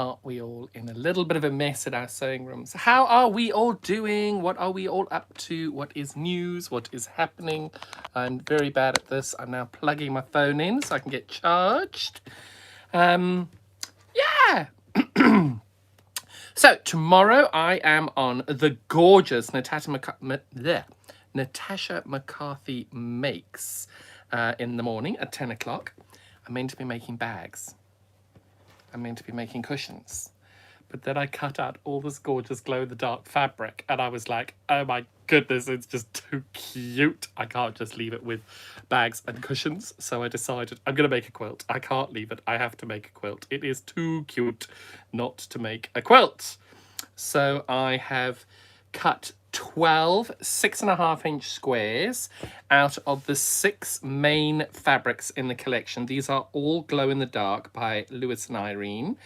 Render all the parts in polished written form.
Aren't we all in a little bit of a mess at our sewing rooms? How are we all doing? What are we all up to? What is news? What is happening? I'm very bad at this. I'm now plugging my phone in so I can get charged. Yeah. So tomorrow I am on the gorgeous Natasha McCarthy Makes in the morning at 10 o'clock. I'm meant to be making bags. I'm meant to be making cushions. But then I cut out all this gorgeous glow-in-the-dark fabric and I was like, oh my goodness, it's just too cute. I can't just leave it with bags and cushions. So I decided I'm going to make a quilt. I can't leave it. I have to make a quilt. It is too cute not to make a quilt. So I have cut 12 6.5-inch squares out of the 6 main fabrics in the collection. These are all glow in the dark by Lewis and Irene.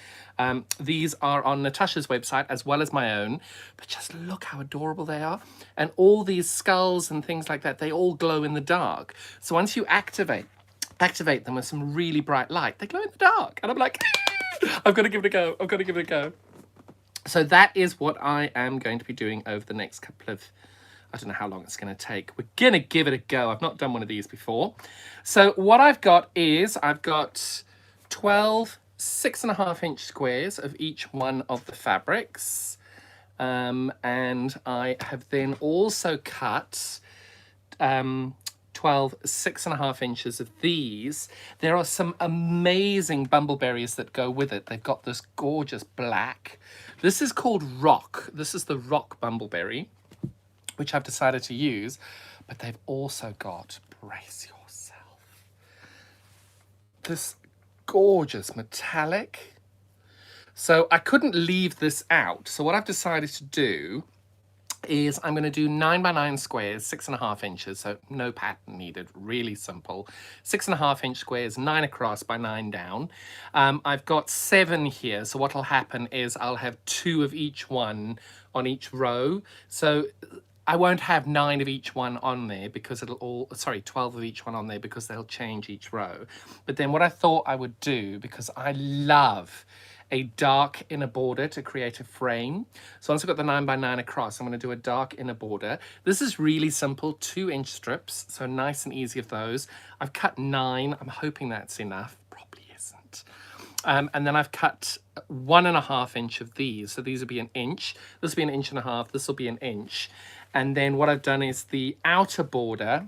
These are on Natasha's website as well as my own, but just look how adorable they are. And all these skulls and things like that, they all glow in the dark. So once you activate them with some really bright light, they glow in the dark. And I'm like, I've got to give it a go. I've got to give it a go. So that is what I am going to be doing over the next couple of, I don't know how long it's going to take. We're going to give it a go. I've not done one of these before. So what I've got is I've got 12 6.5-inch squares of each one of the fabrics. And I have then also cut 12 6.5 inches of these. There are some amazing bumbleberries that go with it. They've got this gorgeous black. This is called Rock. This is the Rock bumbleberry, which I've decided to use. But they've also got, brace yourself, this gorgeous metallic. So I couldn't leave this out. So what I've decided to do is I'm going to do 9x9 squares, 6.5 inches, so no pattern needed, really simple. 6.5-inch squares, 9 across by 9 down. I've got 7 here, so what'll happen is I'll have 2 of each one on each row. So I won't have 9 of each one on there because it'll all, sorry, 12 of each one on there because they'll change each row. But then what I thought I would do, because I love a dark inner border to create a frame. So once I've got the 9x9 across, I'm going to do a dark inner border. This is really simple, 2-inch strips, so nice and easy of those. I've cut 9. I'm hoping that's enough. Probably isn't. And then I've cut 1.5 inch of these. So these will be 1 inch. This will be 1.5 inches. This will be 1 inch. And then what I've done is the outer border,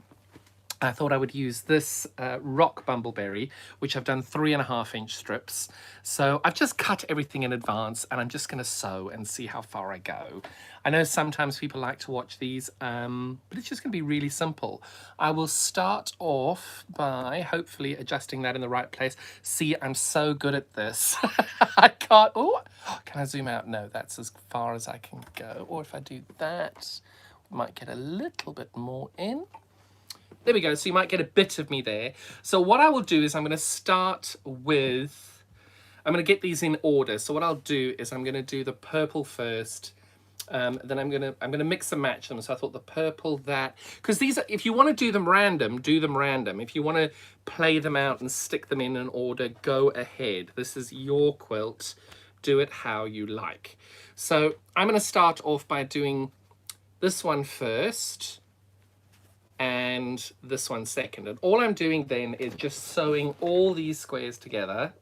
I thought I would use this Rock bumbleberry, which I've done 3.5-inch strips. So I've just cut everything in advance and I'm just going to sew and see how far I go. I know sometimes people like to watch these, but it's just going to be really simple. I will start off by hopefully adjusting that in the right place. See, I'm so good at this. I can't, oh, can I zoom out? No, that's as far as I can go. Or if I do that, we might get a little bit more in. There we go. So you might get a bit of me there. So what I will do is I'm going to start with, I'm going to get these in order. So what I'll do is I'm going to do the purple first. Then I'm going to mix and match them. So I thought the purple, that, because these are, if you want to do them random, do them random. If you want to play them out and stick them in an order, go ahead. This is your quilt. Do it how you like. So I'm going to start off by doing this one first and this one second. And all I'm doing then is just sewing all these squares together.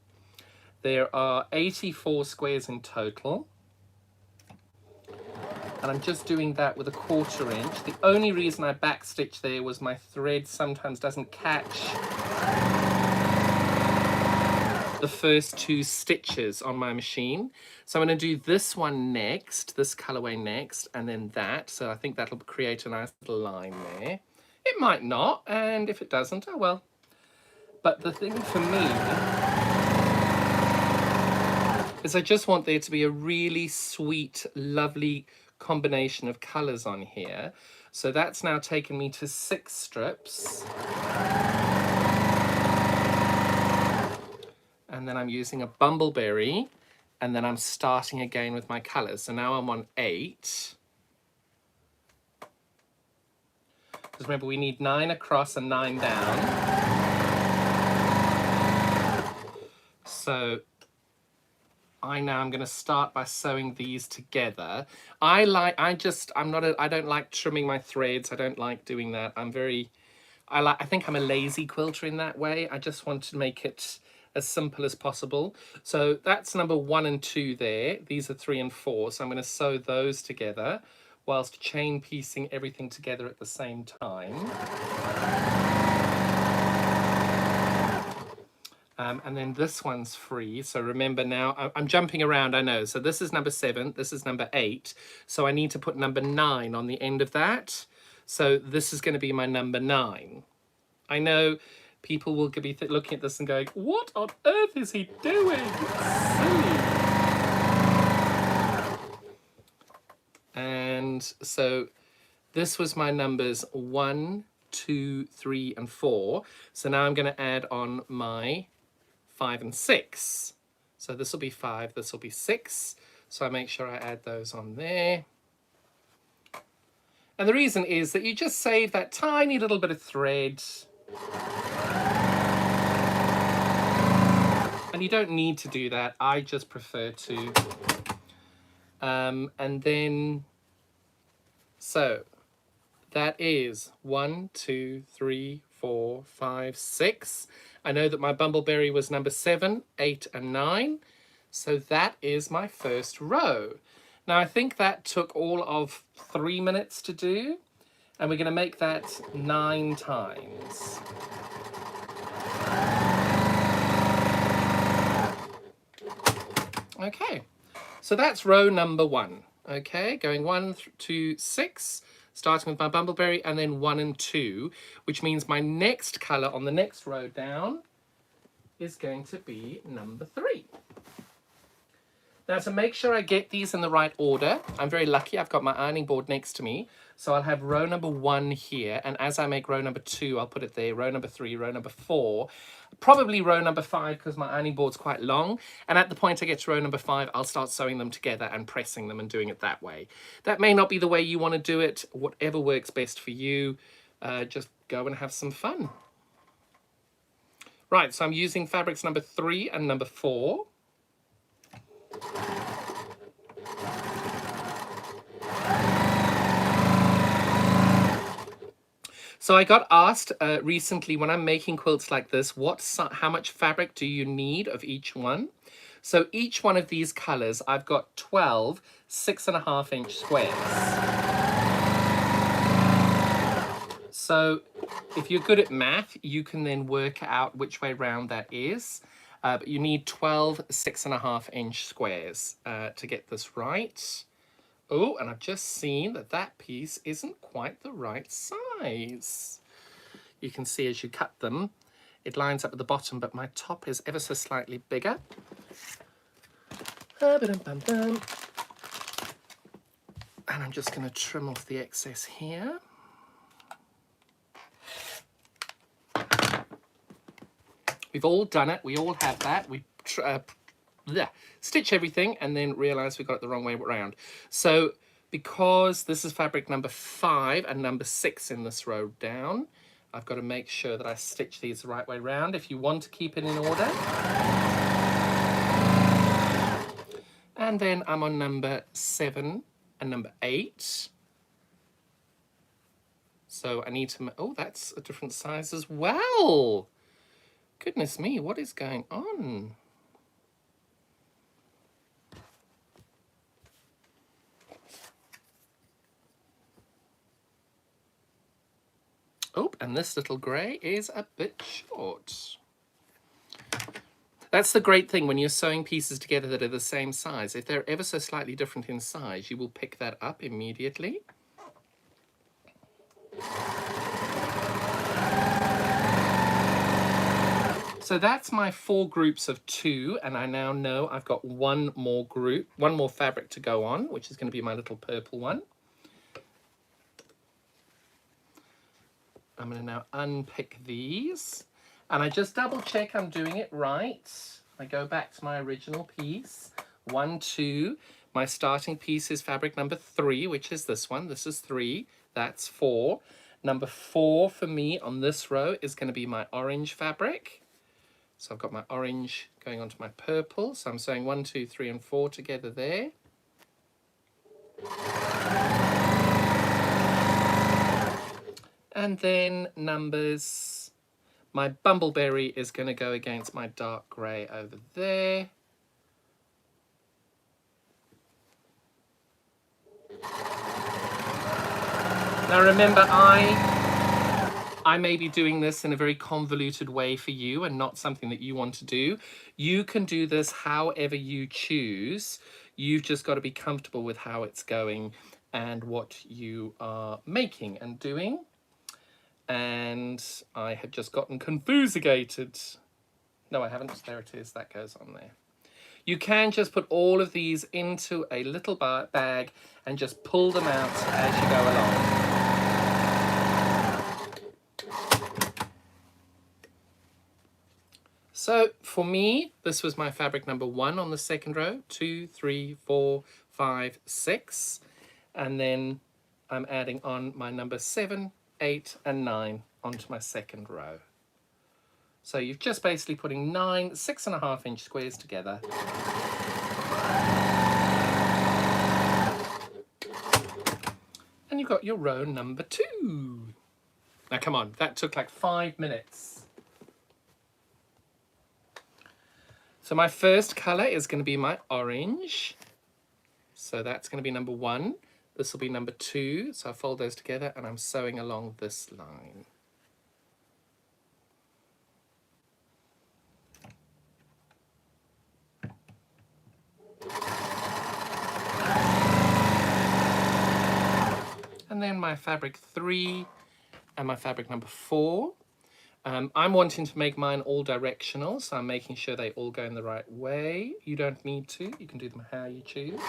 There are 84 squares in total. And I'm just doing that with 1/4 inch. The only reason I backstitch there was my thread sometimes doesn't catch the first 2 stitches on my machine. So I'm going to do this one next, this colorway next, and then that. So I think that'll create a nice little line there. It might not, and if it doesn't, oh well. But the thing for me is I just want there to be a really sweet, lovely combination of colors on here. So that's now taken me to 6 strips. And then I'm using a bumbleberry, and then I'm starting again with my colors. So now I'm on 8. Because remember, we need 9 across and 9 down. I now am going to start by sewing these together. I don't like trimming my threads. I don't like doing that. I think I'm a lazy quilter in that way. I just want to make it as simple as possible. So that's number 1 and 2 there. These are 3 and 4. So I'm going to sew those together whilst chain piecing everything together at the same time. And then this one's free. So remember now, I'm jumping around, I know. So this is number 7, this is number 8. So I need to put number 9 on the end of that. So this is going to be my number 9. I know people will be looking at this and going, what on earth is he doing? It's silly. And so this was my numbers 1, 2, 3, and 4. So now I'm going to add on my 5 and 6. So this will be 5, this will be 6. So I make sure I add those on there. And the reason is that you just save that tiny little bit of thread. And you don't need to do that. I just prefer to. And then, so that is 1, 2, 3, 4, 5, 6. I know that my bumbleberry was number 7, 8, and 9. So that is my first row. Now I think that took all of 3 minutes to do. And we're going to make that 9 times. Okay, so that's row number 1. Okay, going 1 to 6. Starting with my bumbleberry, and then 1 and 2, which means my next colour on the next row down is going to be number 3. Now to make sure I get these in the right order, I'm very lucky, I've got my ironing board next to me. So I'll have row number 1 here, and as I make row number 2, I'll put it there, row number 3, row number 4, probably row number 5 because my ironing board's quite long. And at the point I get to row number 5, I'll start sewing them together and pressing them and doing it that way. That may not be the way you want to do it, whatever works best for you, just go and have some fun. Right, so I'm using fabrics number 3 and number 4. So I got asked recently when I'm making quilts like this, how much fabric do you need of each one? So each one of these colors, I've got 12 6.5-inch squares. So if you're good at math, you can then work out which way round that is. But you need 12 6.5-inch squares to get this right. Oh, and I've just seen that that piece isn't quite the right size. You can see as you cut them, it lines up at the bottom, but my top is ever so slightly bigger. And I'm just going to trim off the excess here. We've all done it. We all have that. We stitch everything and then realize we got it the wrong way around. So because this is fabric number 5 and number 6 in this row down, I've got to make sure that I stitch these the right way around if you want to keep it in order. And then I'm on number 7 and number 8. So I need to, oh, that's a different size as well. Goodness me, what is going on? Oh, and this little grey is a bit short. That's the great thing when you're sewing pieces together that are the same size. If they're ever so slightly different in size, you will pick that up immediately. So that's my 4 groups of 2, and I now know I've got one more fabric to go on, which is going to be my little purple one. I'm going to now unpick these, and I just double check I'm doing it right. I go back to my original piece, 1, 2. My starting piece is fabric number 3, which is this one. This is 3, that's 4. Number 4 for me on this row is going to be my orange fabric. So I've got my orange going onto my purple. So I'm sewing 1, 2, 3, and 4 together there. And then numbers, my bumbleberry is going to go against my dark grey over there. Now remember, I may be doing this in a very convoluted way for you and not something that you want to do. You can do this however you choose. You've just got to be comfortable with how it's going and what you are making and doing. And I had just gotten confusigated. No, I haven't. There it is. That goes on there. You can just put all of these into a little bag and just pull them out as you go along. So for me, this was my fabric number 1 on the second row, 2, 3, 4, 5, 6. And then I'm adding on my number 7, 8, and 9 onto my second row. So you're just basically putting 9 6.5-inch squares together. And you've got your row number 2. Now come on, that took like 5 minutes. So my first colour is going to be my orange. So that's going to be number 1. This will be number 2. So I fold those together and I'm sewing along this line. And then my fabric 3 and my fabric number 4. I'm wanting to make mine all directional, so I'm making sure they all go in the right way. You don't need to. You can do them how you choose.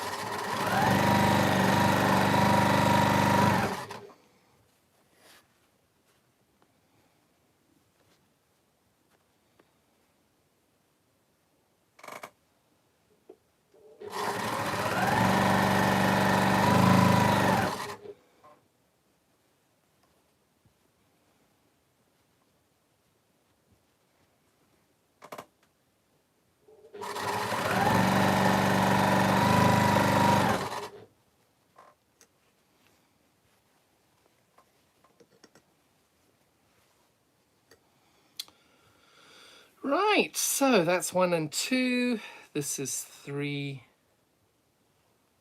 Right, so that's 1 and 2. This is 3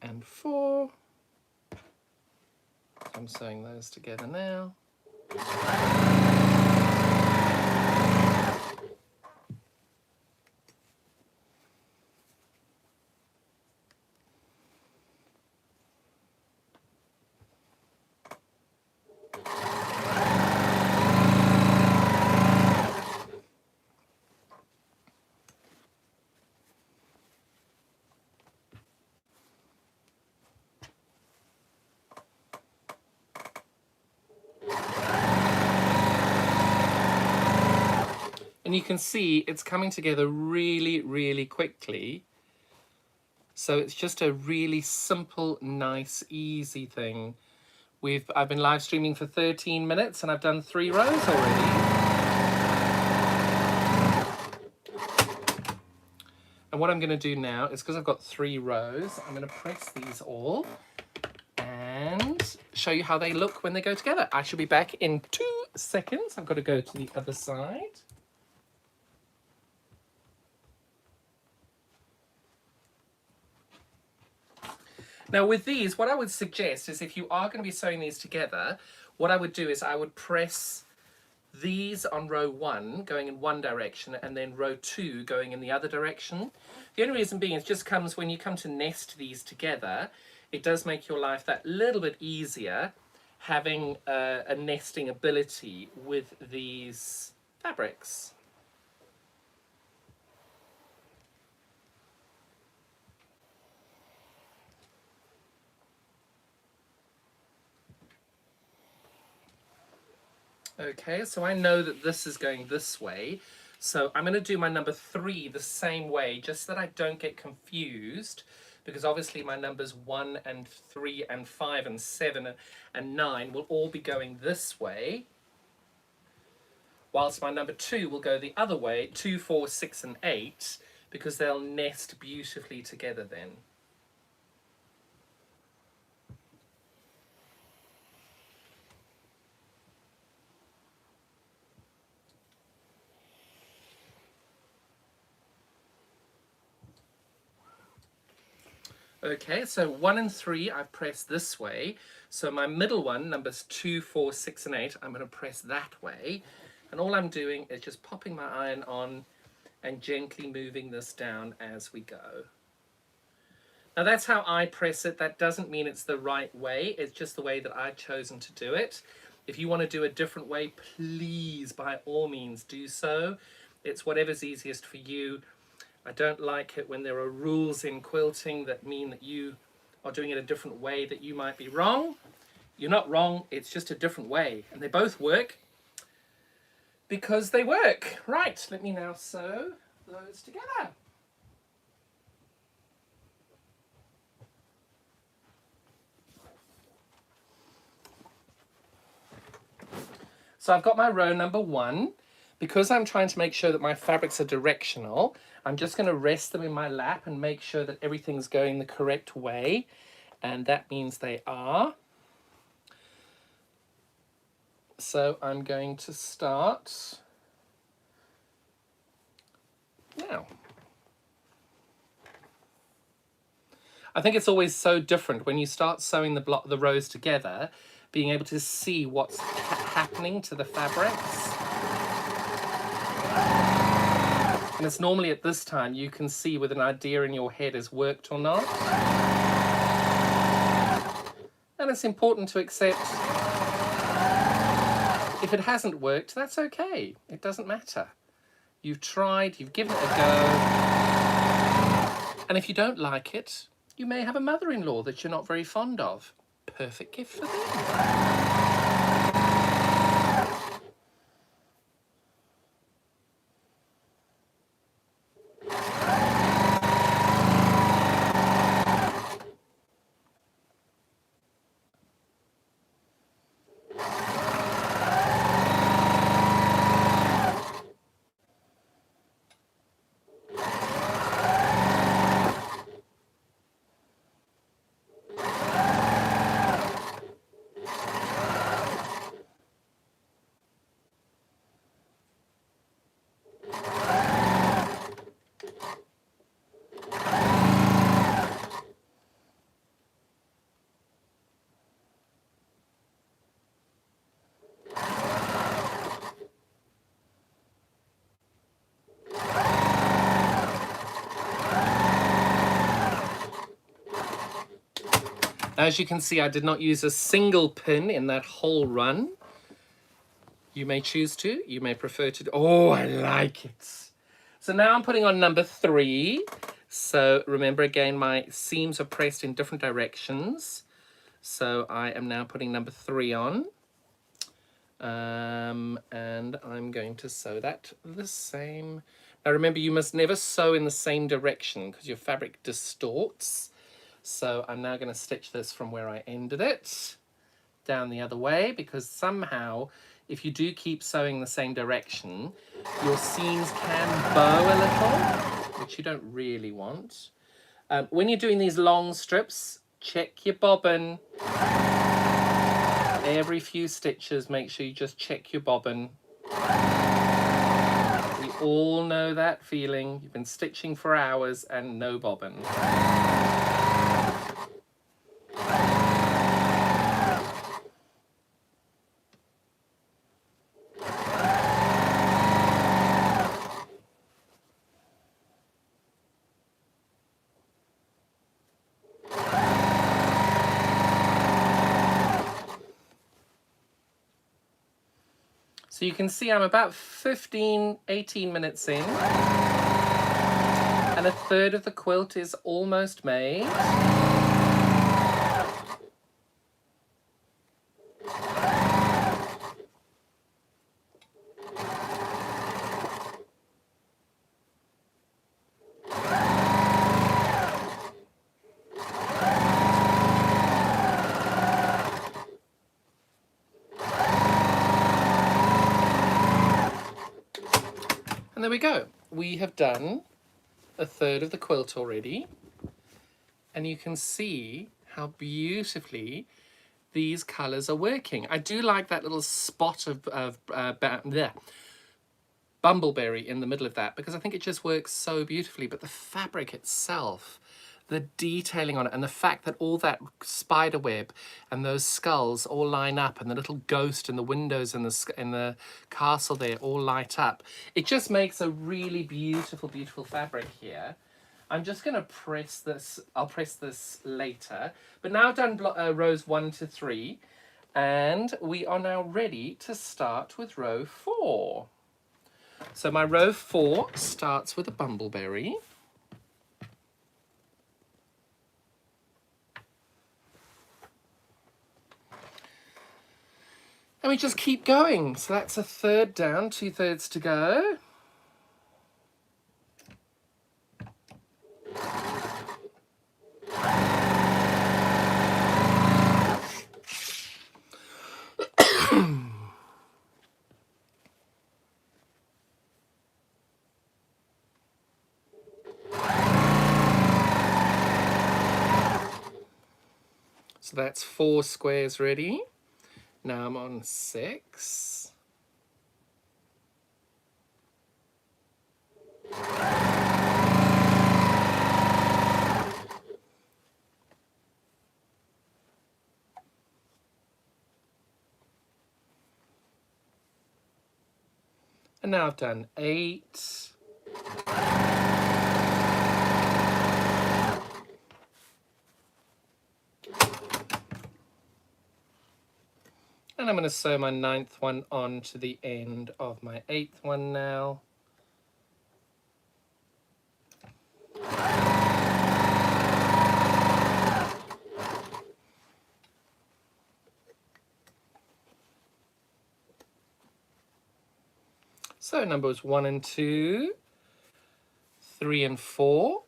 and 4. I'm sewing those together now. And you can see it's coming together really, really quickly. So it's just a really simple, nice, easy thing. I've been live streaming for 13 minutes and I've done 3 rows already. And what I'm going to do now is, because I've got 3 rows, I'm going to press these all and show you how they look when they go together. I shall be back in 2 seconds. I've got to go to the other side. Now with these, what I would suggest is, if you are going to be sewing these together, what I would do is I would press these on row 1 going in one direction and then row 2 going in the other direction. The only reason being, it just comes when you come to nest these together, it does make your life that little bit easier having a nesting ability with these fabrics. Okay, so I know that this is going this way. So I'm going to do my number 3 the same way, just so that I don't get confused, because obviously my numbers 1 and 3 and 5 and 7 and 9 will all be going this way. whilst my number 2 will go the other way, 2, 4, 6 and 8, because they'll nest beautifully together then. Okay, so 1 and 3 I've pressed this way. So my middle one, numbers 2, 4, 6 and 8, I'm going to press that way. And all I'm doing is just popping my iron on and gently moving this down as we go. Now that's how I press it. That doesn't mean it's the right way. It's just the way that I've chosen to do it. If you want to do a different way, please, by all means, do so. It's whatever's easiest for you. I don't like it when there are rules in quilting that mean that you are doing it a different way, that you might be wrong. You're not wrong, it's just a different way. And they both work because they work. Right, let me now sew those together. So I've got my row number 1. Because I'm trying to make sure that my fabrics are directional, I'm just going to rest them in my lap and make sure that everything's going the correct way. And that means they are. So I'm going to start now. I think it's always so different when you start sewing the rows together, being able to see what's happening to the fabrics. And it's normally at this time you can see whether an idea in your head has worked or not. And it's important to accept if it hasn't worked, that's okay. It doesn't matter. You've tried, you've given it a go. And if you don't like it, you may have a mother-in-law that you're not very fond of. Perfect gift for them. As you can see, I did not use a single pin in that whole run. You may choose to, you may prefer to. Oh, I like it. So now I'm putting on number 3. So remember again, my seams are pressed in different directions. So I am now putting number 3 on. And I'm going to sew that the same. Now remember, you must never sew in the same direction because your fabric distorts. So I'm now going to stitch this from where I ended it down the other way, because somehow if you do keep sewing the same direction, your seams can bow a little, which you don't really want. When you're doing these long strips, check your bobbin. Every few stitches, make sure you just check your bobbin. We all know that feeling. You've been stitching for hours and no bobbin. So you can see I'm about 15, 18 minutes in, and a third of the quilt is almost made. there we go. We have done a third of the quilt already. And you can see how beautifully these colours are working. I do like that little spot of bumbleberry in the middle of that, because I think it just works so beautifully. But the fabric itself, the detailing on it, and the fact that all that spider web and those skulls all line up, and the little ghost in the windows in the castle there all light up, it just makes a really beautiful, beautiful fabric here. I'm just going to press this. I'll press this later. But now I've done rows 1 to 3, and we are now ready to start with row 4. So my row 4 starts with a bumbleberry. And we just keep going. So that's a third down, 2/3 to go. So that's 4 squares ready. Now I'm on 6. And now I've done 8. And I'm going to sew my 9th one on to the end of my 8th one now. So numbers 1 and 2, 3 and 4.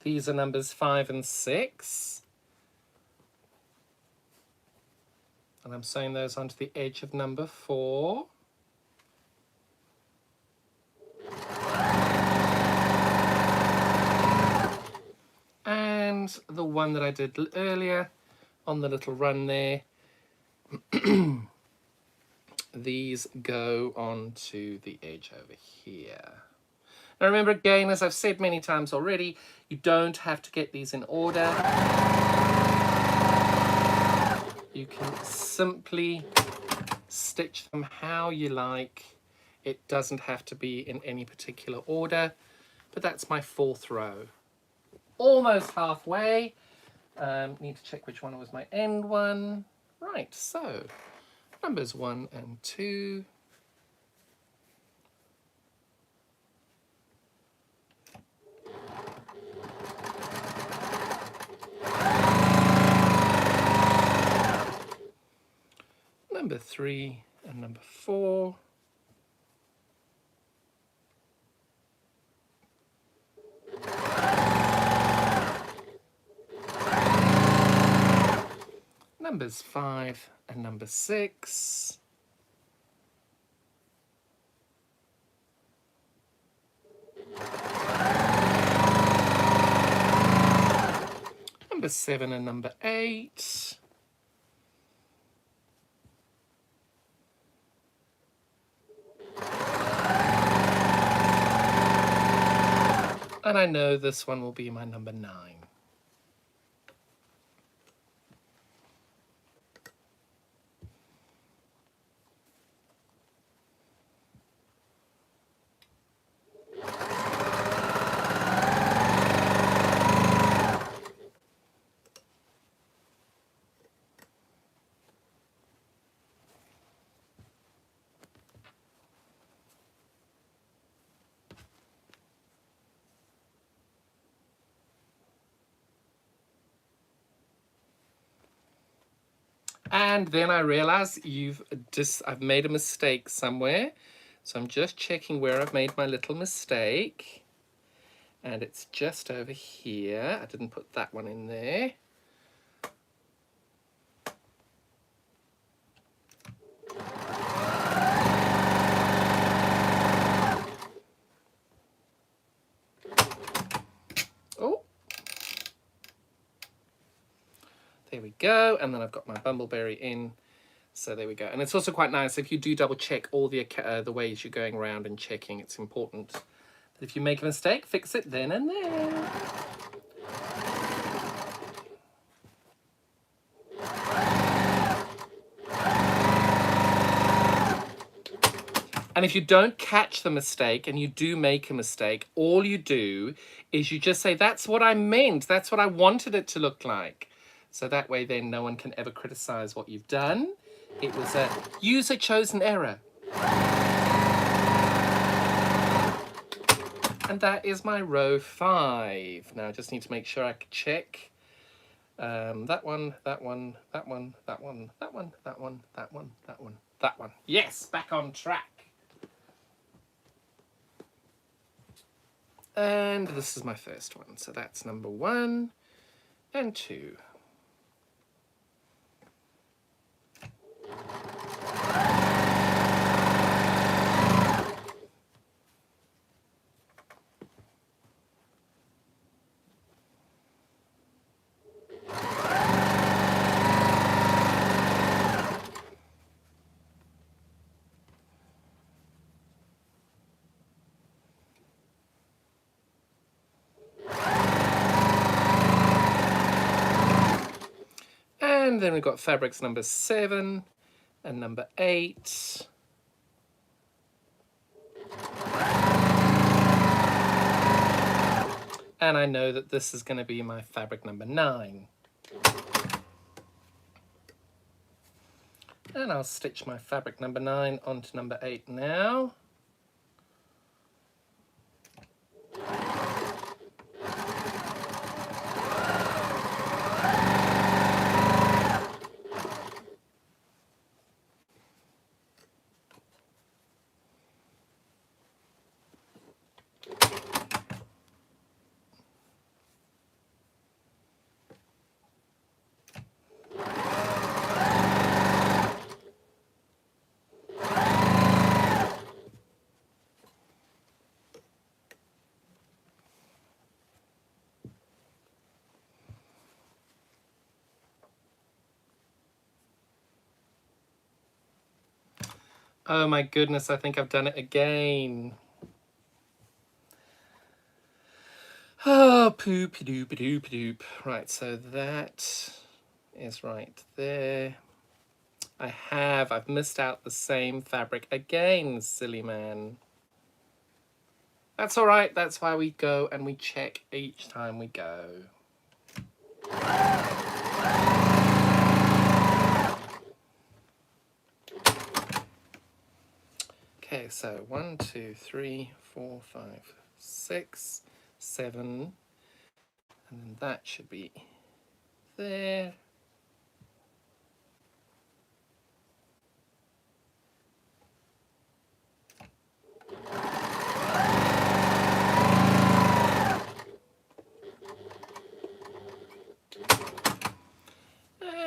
These are numbers 5 and 6. And I'm sewing those onto the edge of number 4. And the one that I did earlier on the little run there, these go onto the edge over here. Now remember, again, as I've said many times already, you don't have to get these in order. You can simply stitch them how you like. It doesn't have to be in any particular order, but that's my 4th row. Almost halfway. Need to check which one was my end one. Right, so numbers 1 and 2. Number 3 and number 4. Numbers 5 and number 6. Number 7 and number 8. And I know this one will be my number 9. And then I realize I've made a mistake somewhere. So I'm just checking where I've made my little mistake. And it's just over here. I didn't put that one in there. we go. And then I've got my bumbleberry in. So there we go. And it's also quite nice if you do double check all the ways you're going around and checking. It's important that if you make a mistake, fix it then and there. And if you don't catch the mistake and you do make a mistake, all you do is you just say, that's what I meant. That's what I wanted it to look like. So that way then no one can ever criticize what you've done. It was a user-chosen error. And that is my row 5. Now I just need to make sure I can check. That one, that one, that one, that one, that one, that one, that one, that one, that one. Yes, back on track. And this is my first one. So that's number 1 and 2. And then we've got fabrics number 7 and number 8. And I know that this is going to be my fabric number 9. And I'll stitch my fabric number 9 onto number 8 now. Oh my goodness, I think I've done it again. Oh, poop-a-doop-a-doop-a-doop. Right, so that is right there. I've missed out the same fabric again, silly man. That's all right, that's why we go and we check each time we go. Okay, so 1, 2, 3, 4, 5, 6, 7, and then that should be there.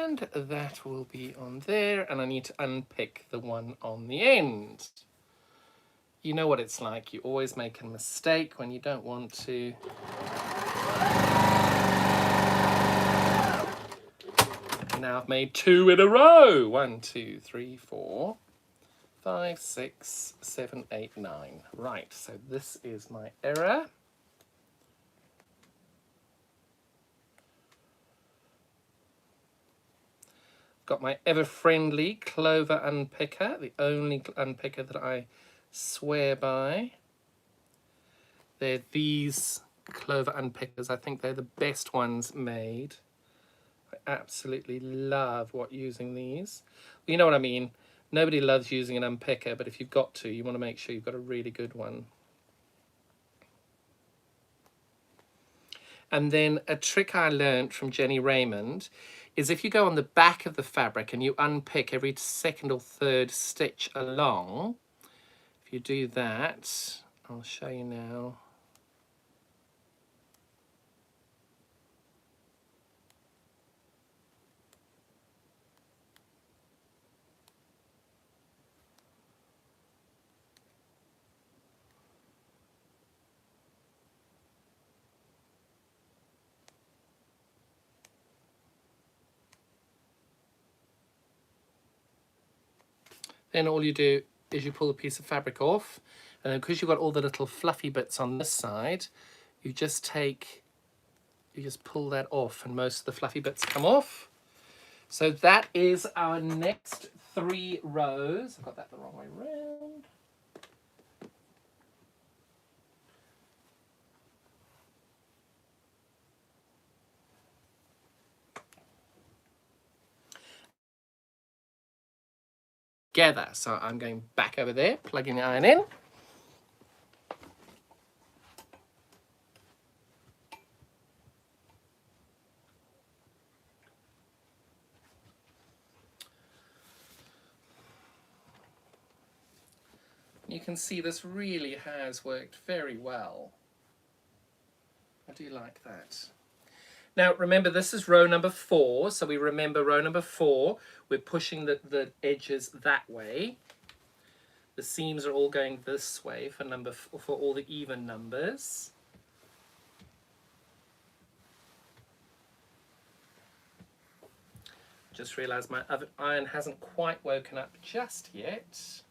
And that will be on there, and I need to unpick the one on the end. You know what it's like, you always make a mistake when you don't want to. Now I've made 2 in a row. 1, 2, 3, 4, 5, 6, 7, 8, 9. Right, so this is my error. Got my ever-friendly clover unpicker, the only unpicker that I swear by. They're these clover unpickers. I think they're the best ones made. I absolutely love using these. You know what I mean. Nobody loves using an unpicker, but if you've got to, you want to make sure you've got a really good one. And then a trick I learned from Jenny Raymond is if you go on the back of the fabric and you unpick every 2nd or 3rd stitch along, if you do that, I'll show you now. Then all you do is you pull a piece of fabric off, and then because you've got all the little fluffy bits on this side, you just pull that off, and most of the fluffy bits come off. So that is our next 3 rows. I've got that the wrong way round. Together. So I'm going back over there, plugging the iron in. You can see this really has worked very well. I do like that. Now remember, this is row number 4, so we remember row number 4, we're pushing the edges that way. The seams are all going this way for all the even numbers. Just realised my oven iron hasn't quite woken up just yet.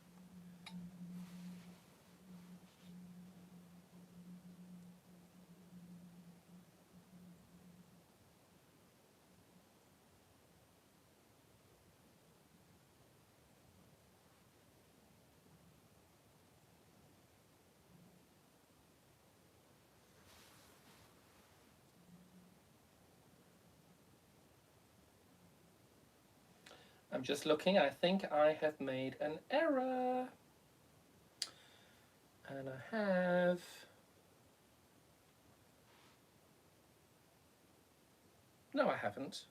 I'm just looking, I think I have made an error. And I have... No, I haven't.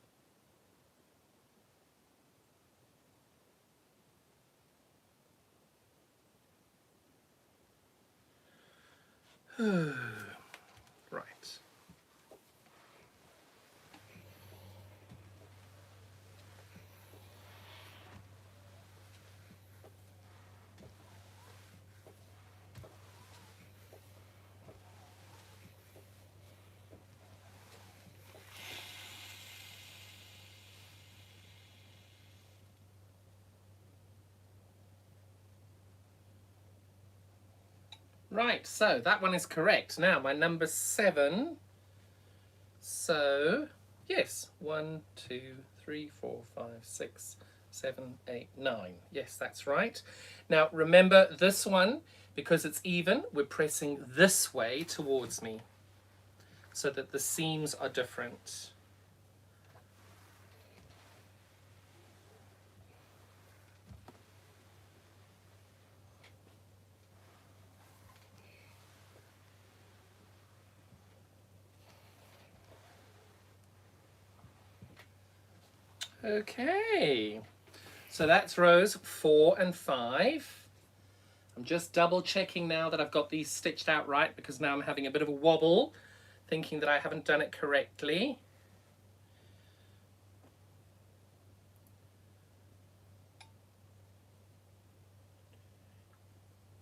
Right. Right, so that one is correct. Now, my number 7. So, yes, 1, 2, 3, 4, 5, 6, 7, 8, 9. Yes, that's right. Now, remember this one, because it's even, we're pressing this way towards me so that the seams are different. Okay, so that's rows 4 and 5. I'm just double checking now that I've got these stitched out right, because now I'm having a bit of a wobble, thinking that I haven't done it correctly.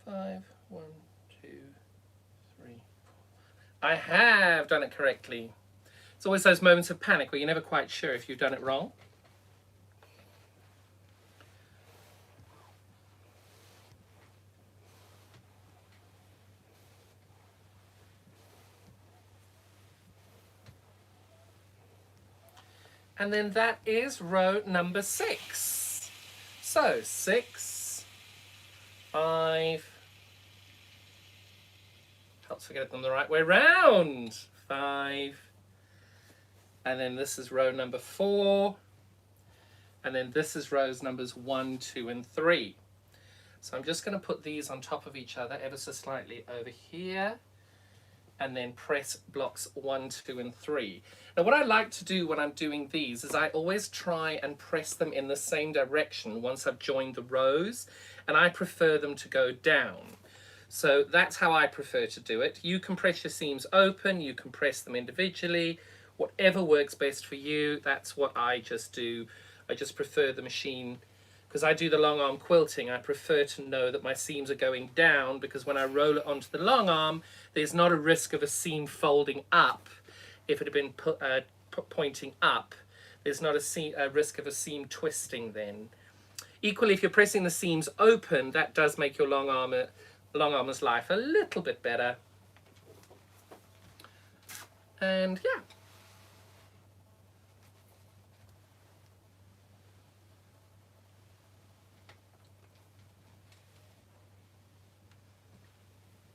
Five, 1, 2, 3, 4. I have done it correctly. It's always those moments of panic where you're never quite sure if you've done it wrong. And then that is row number 6. So 6, 5, helps to get them the right way round. 5, and then this is row number 4, and then this is rows numbers 1, 2, and 3. So I'm just going to put these on top of each other ever so slightly over here, and then press blocks 1, 2, and 3. Now what I like to do when I'm doing these is I always try and press them in the same direction once I've joined the rows, and I prefer them to go down. So that's how I prefer to do it. You can press your seams open, you can press them individually, whatever works best for you. That's what I just do. I just prefer the machine, because I do the long arm quilting, I prefer to know that my seams are going down, because when I roll it onto the long arm, there's not a risk of a seam folding up. If it had been pointing up, there's not a risk of a seam twisting then. Equally, if you're pressing the seams open, that does make your long armor's life a little bit better. And yeah.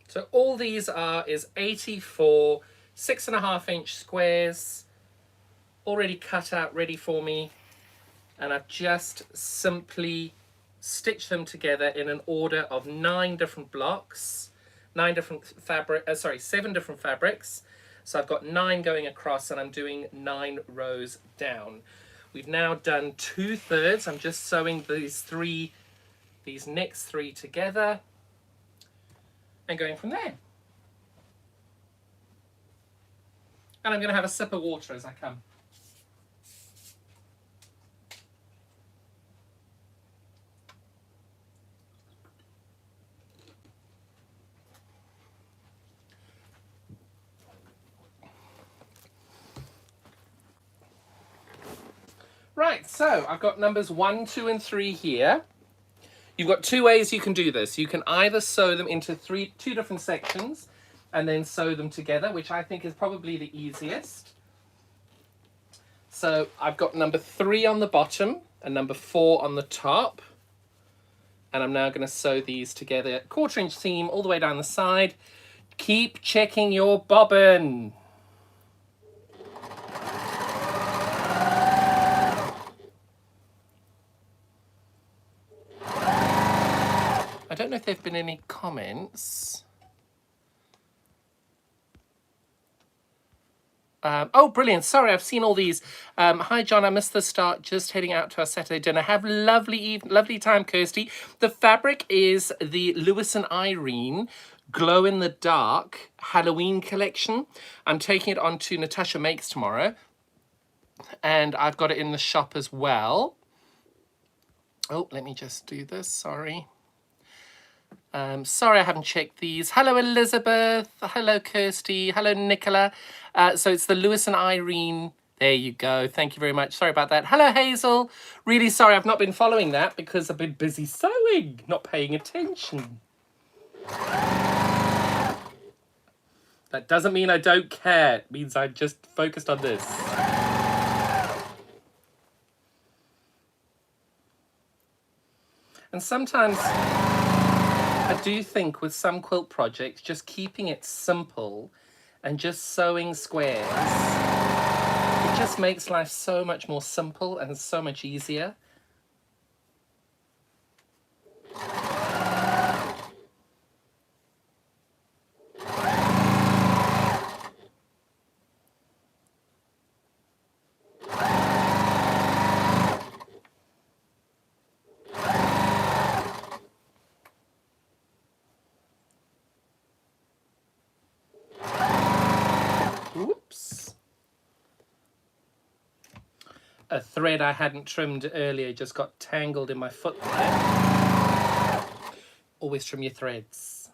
So all these is 84 6.5-inch squares, already cut out, ready for me. And I've just simply stitched them together in an order of 9 different blocks, 7 different fabrics. So I've got 9 going across, and I'm doing 9 rows down. We've now done 2/3. I'm just sewing these next 3 together and going from there. And I'm going to have a sip of water as I come. Right, so I've got numbers 1, 2, and 3 here. You've got 2 ways you can do this. You can either sew them into 2 different sections and then sew them together, which I think is probably the easiest. So I've got number 3 on the bottom and number 4 on the top. And I'm now going to sew these together, 1/4-inch seam all the way down the side. Keep checking your bobbin. I don't know if there have been any comments. Oh, brilliant. Sorry, I've seen all these. Hi, John. I missed the start. Just heading out to our Saturday dinner. Have lovely time, Kirsty. The fabric is the Lewis and Irene Glow in the Dark Halloween collection. I'm taking it on to Natasha Makes tomorrow. And I've got it in the shop as well. Oh, let me just do this. Sorry. Sorry I haven't checked these. Hello, Elizabeth. Hello, Kirsty. Hello, Nicola. So it's the Lewis and Irene. There you go. Thank you very much. Sorry about that. Hello, Hazel. Really sorry I've not been following that because I've been busy sewing, not paying attention. That doesn't mean I don't care. It means I'm just focused on this. And sometimes I do think with some quilt projects, just keeping it simple and just sewing squares, it just makes life so much more simple and so much easier. Oops. A thread I hadn't trimmed earlier just got tangled in my foot there. Always trim your threads.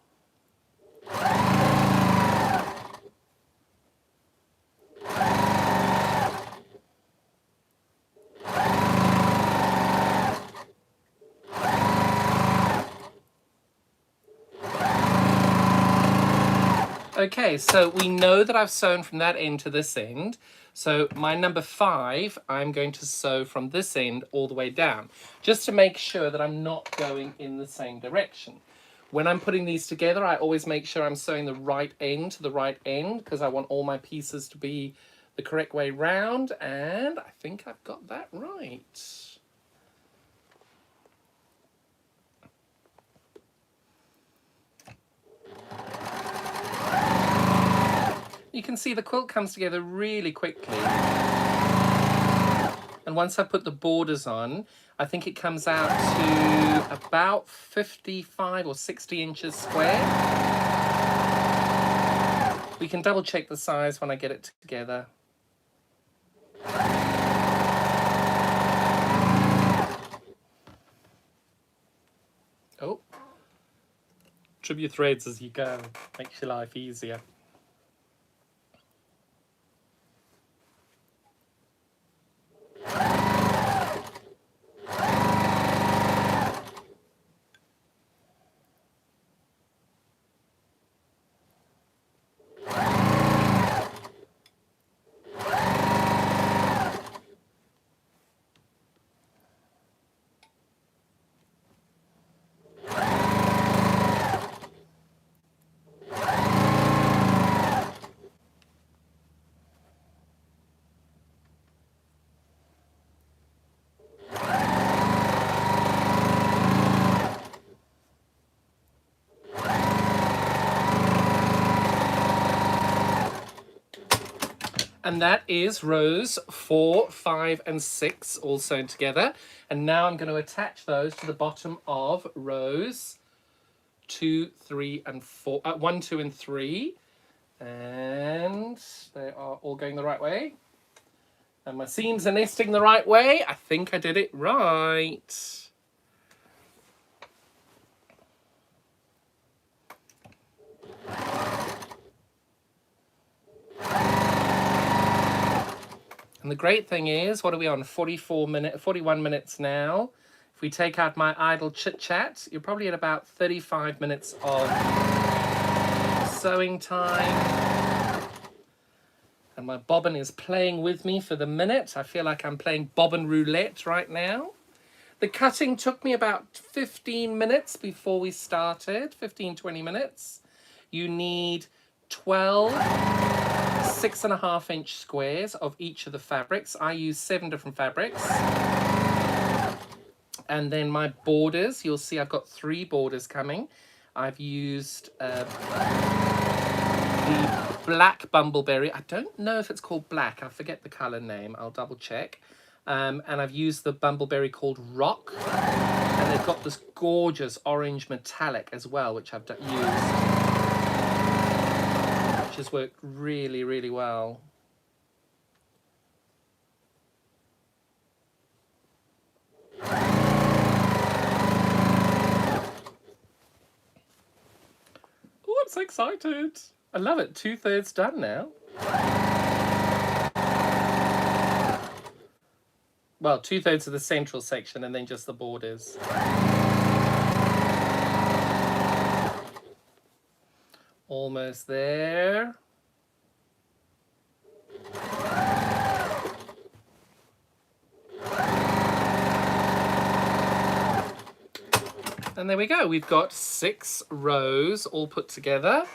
Okay, so we know that I've sewn from that end to this end. So my number 5, I'm going to sew from this end all the way down, just to make sure that I'm not going in the same direction. When I'm putting these together, I always make sure I'm sewing the right end to the right end because I want all my pieces to be the correct way round, and I think I've got that right. You can see the quilt comes together really quickly. And once I put the borders on, I think it comes out to about 55 or 60 inches square. We can double check the size when I get it together. Oh. Trim your threads as you go. Makes your life easier. And that is rows 4, 5, and 6 all sewn together. And now I'm going to attach those to the bottom of rows 2, 3, and 4. 1, 2, and 3. And they are all going the right way. And my seams are nesting the right way. I think I did it right. And the great thing is, what are we on? 41 minutes now. If we take out my idle chit chat, you're probably at about 35 minutes of sewing time. And my bobbin is playing with me for the minute. I feel like I'm playing bobbin roulette right now. The cutting took me about 15 minutes before we started, 15-20 minutes. You need 12 6.5-inch squares of each of the fabrics. I use 7 different fabrics. And then my borders, you'll see I've got 3 borders coming. I've used the black bumbleberry. I don't know if it's called black. I forget the color name. I'll double check. And I've used the bumbleberry called Rock. And they've got this gorgeous orange metallic as well, which I've used. Which has worked really, really well. Oh, I'm so excited. I love it. 2/3 done now. Well, 2/3 of the central section and then just the borders. Almost there. And there we go. We've got 6 rows all put together.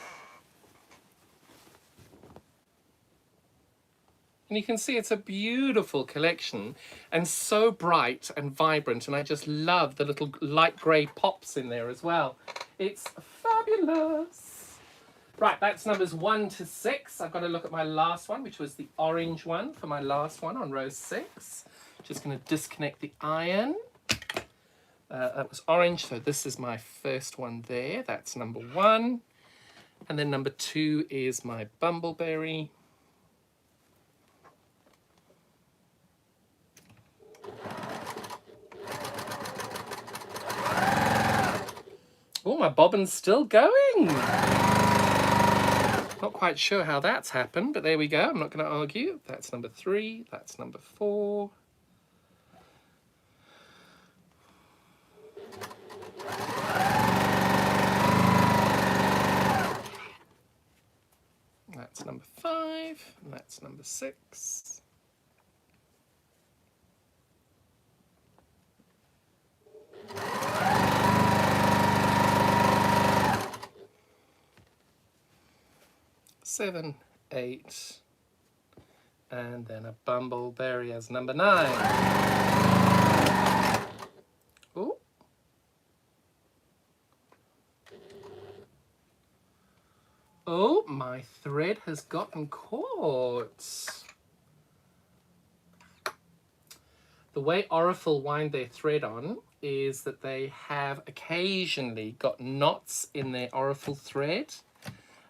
And you can see it's a beautiful collection and so bright and vibrant. And I just love the little light grey pops in there as well. It's fabulous. Right, that's numbers 1 to 6. I've got to look at my last one, which was the orange one for my last one on row 6. Just going to disconnect the iron. That was orange, so this is my first one there. That's number 1. And then number 2 is my bumbleberry. Oh, my bobbin's still going. Not quite sure how that's happened, but there we go. I'm not going to argue. That's number 3. That's number 4. That's number 5. And that's number 6. Seven, 8, and then a bumbleberry as number 9. Oh. Oh, my thread has gotten caught. The way Aurifil wind their thread on is that they have occasionally got knots in their Aurifil thread.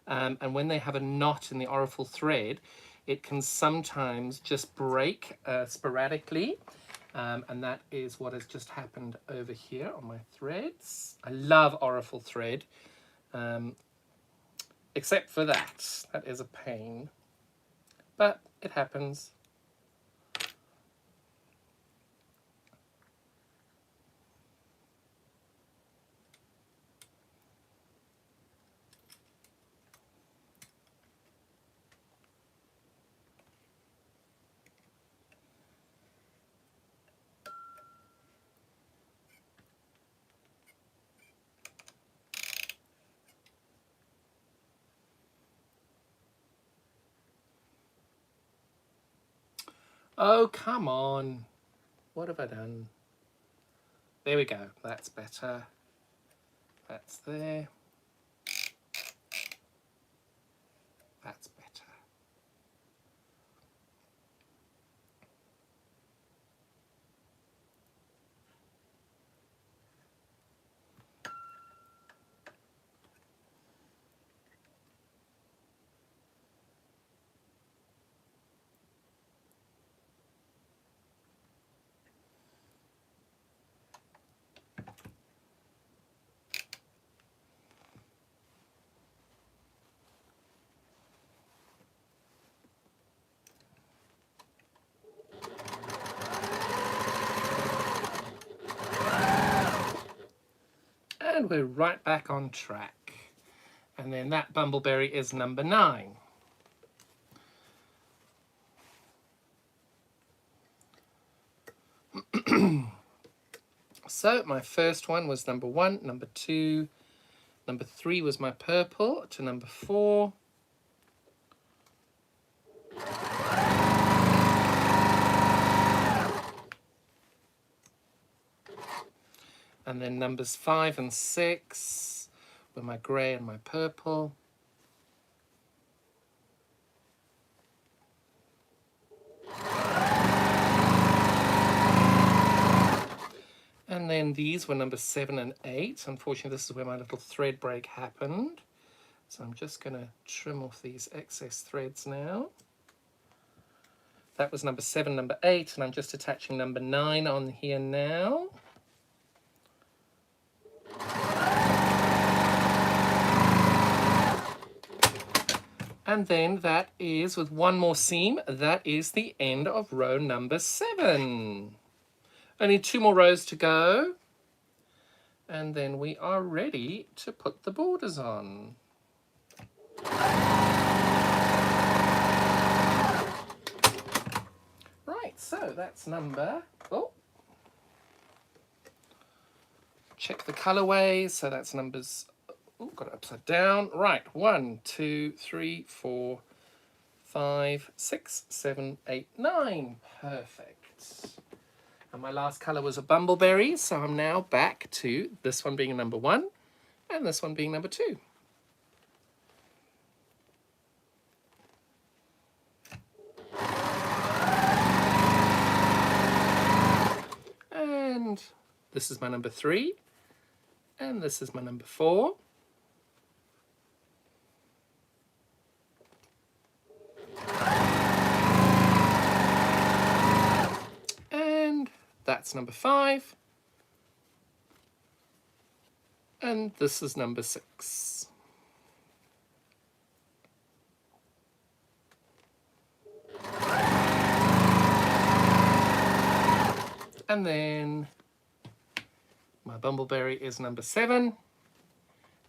And when they have a knot in the Aurifil thread, it can sometimes just break sporadically. And that is what has just happened over here on my threads. I love Aurifil thread, except for that. That is a pain, but it happens. Oh, come on. What have I done? There we go. That's better. That's there. That's better. And we're right back on track. And then that bumbleberry is number 9. So my first one was number 1, number 2, number 3 was my purple to number 4. And then numbers 5 and 6 were my grey and my purple. And then these were number 7 and 8. Unfortunately, this is where my little thread break happened. So I'm just going to trim off these excess threads now. That was number 7, number 8, and I'm just attaching number 9 on here now. And then that is, with one more seam, that is the end of row number 7. Only 2 more rows to go. And then we are ready to put the borders on. Right, so that's number... Oh. Check the colorways. So that's numbers... Oh, got it upside down. Right, 1, 2, 3, 4, 5, 6, 7, 8, 9. Perfect. And my last colour was a bumbleberry, so I'm now back to this one being number 1 and this one being number 2. And this is my number 3 and this is my number 4. That's number 5. And this is number 6. And then my bumbleberry is number 7.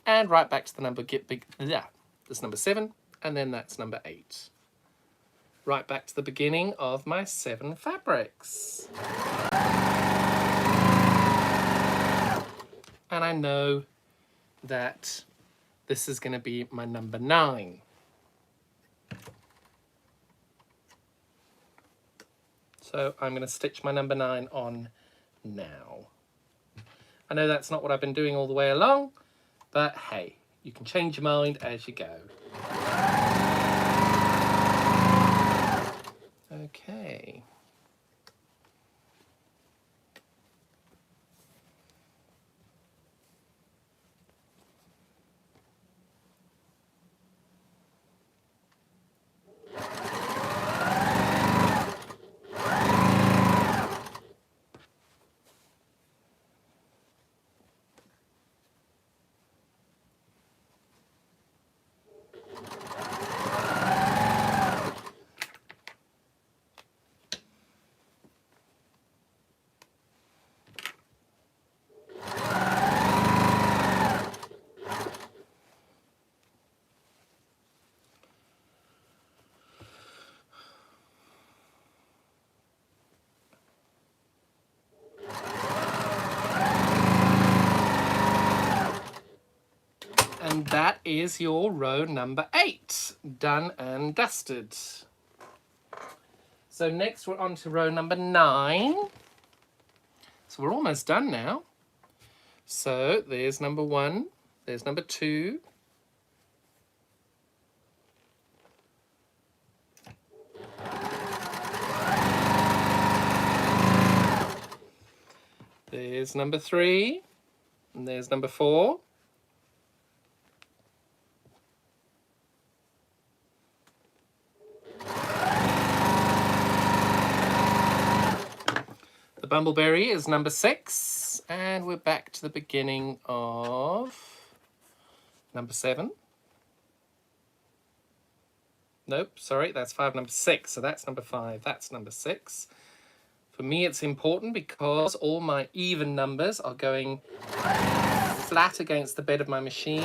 And right back to the number this number 7, and then that's number 8. Right back to the beginning of my 7 fabrics. And I know that this is going to be my number 9. So I'm going to stitch my number 9 on now. I know that's not what I've been doing all the way along, but hey, you can change your mind as you go. Okay. And that is your row number 8, done and dusted. So next we're on to row number 9. So we're almost done now. So there's number 1, there's number 2. There's number 3, and there's number 4. The bumbleberry is number 6, and we're back to the beginning of number 7. Nope, sorry, that's 5, number 6, so that's number 5, that's number 6. For me, it's important because all my even numbers are going flat against the bed of my machine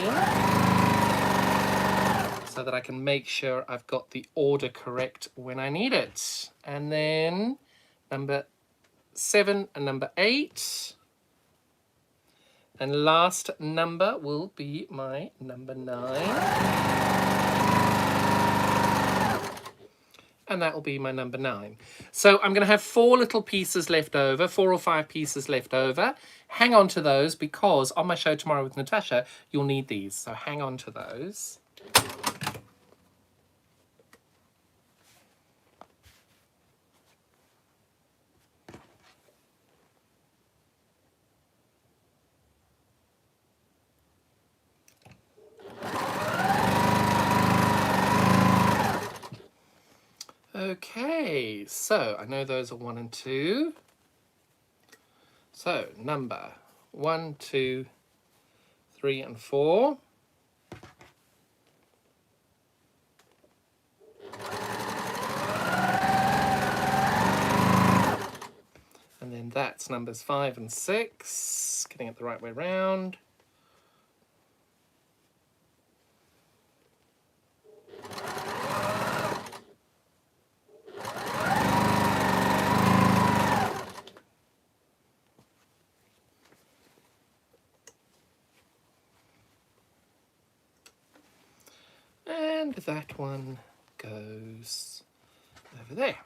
so that I can make sure I've got the order correct when I need it. And then number 7 and number 8. And last number will be my number 9. And that will be my number 9. So I'm going to have 4 little pieces left over, 4 or 5 pieces left over. Hang on to those because on my show tomorrow with Natasha, you'll need these. So hang on to those. Okay, so I know those are 1 and 2. So number 1, 2, 3, and 4. And then that's numbers 5 and 6. Getting it the right way round. And that one goes over there.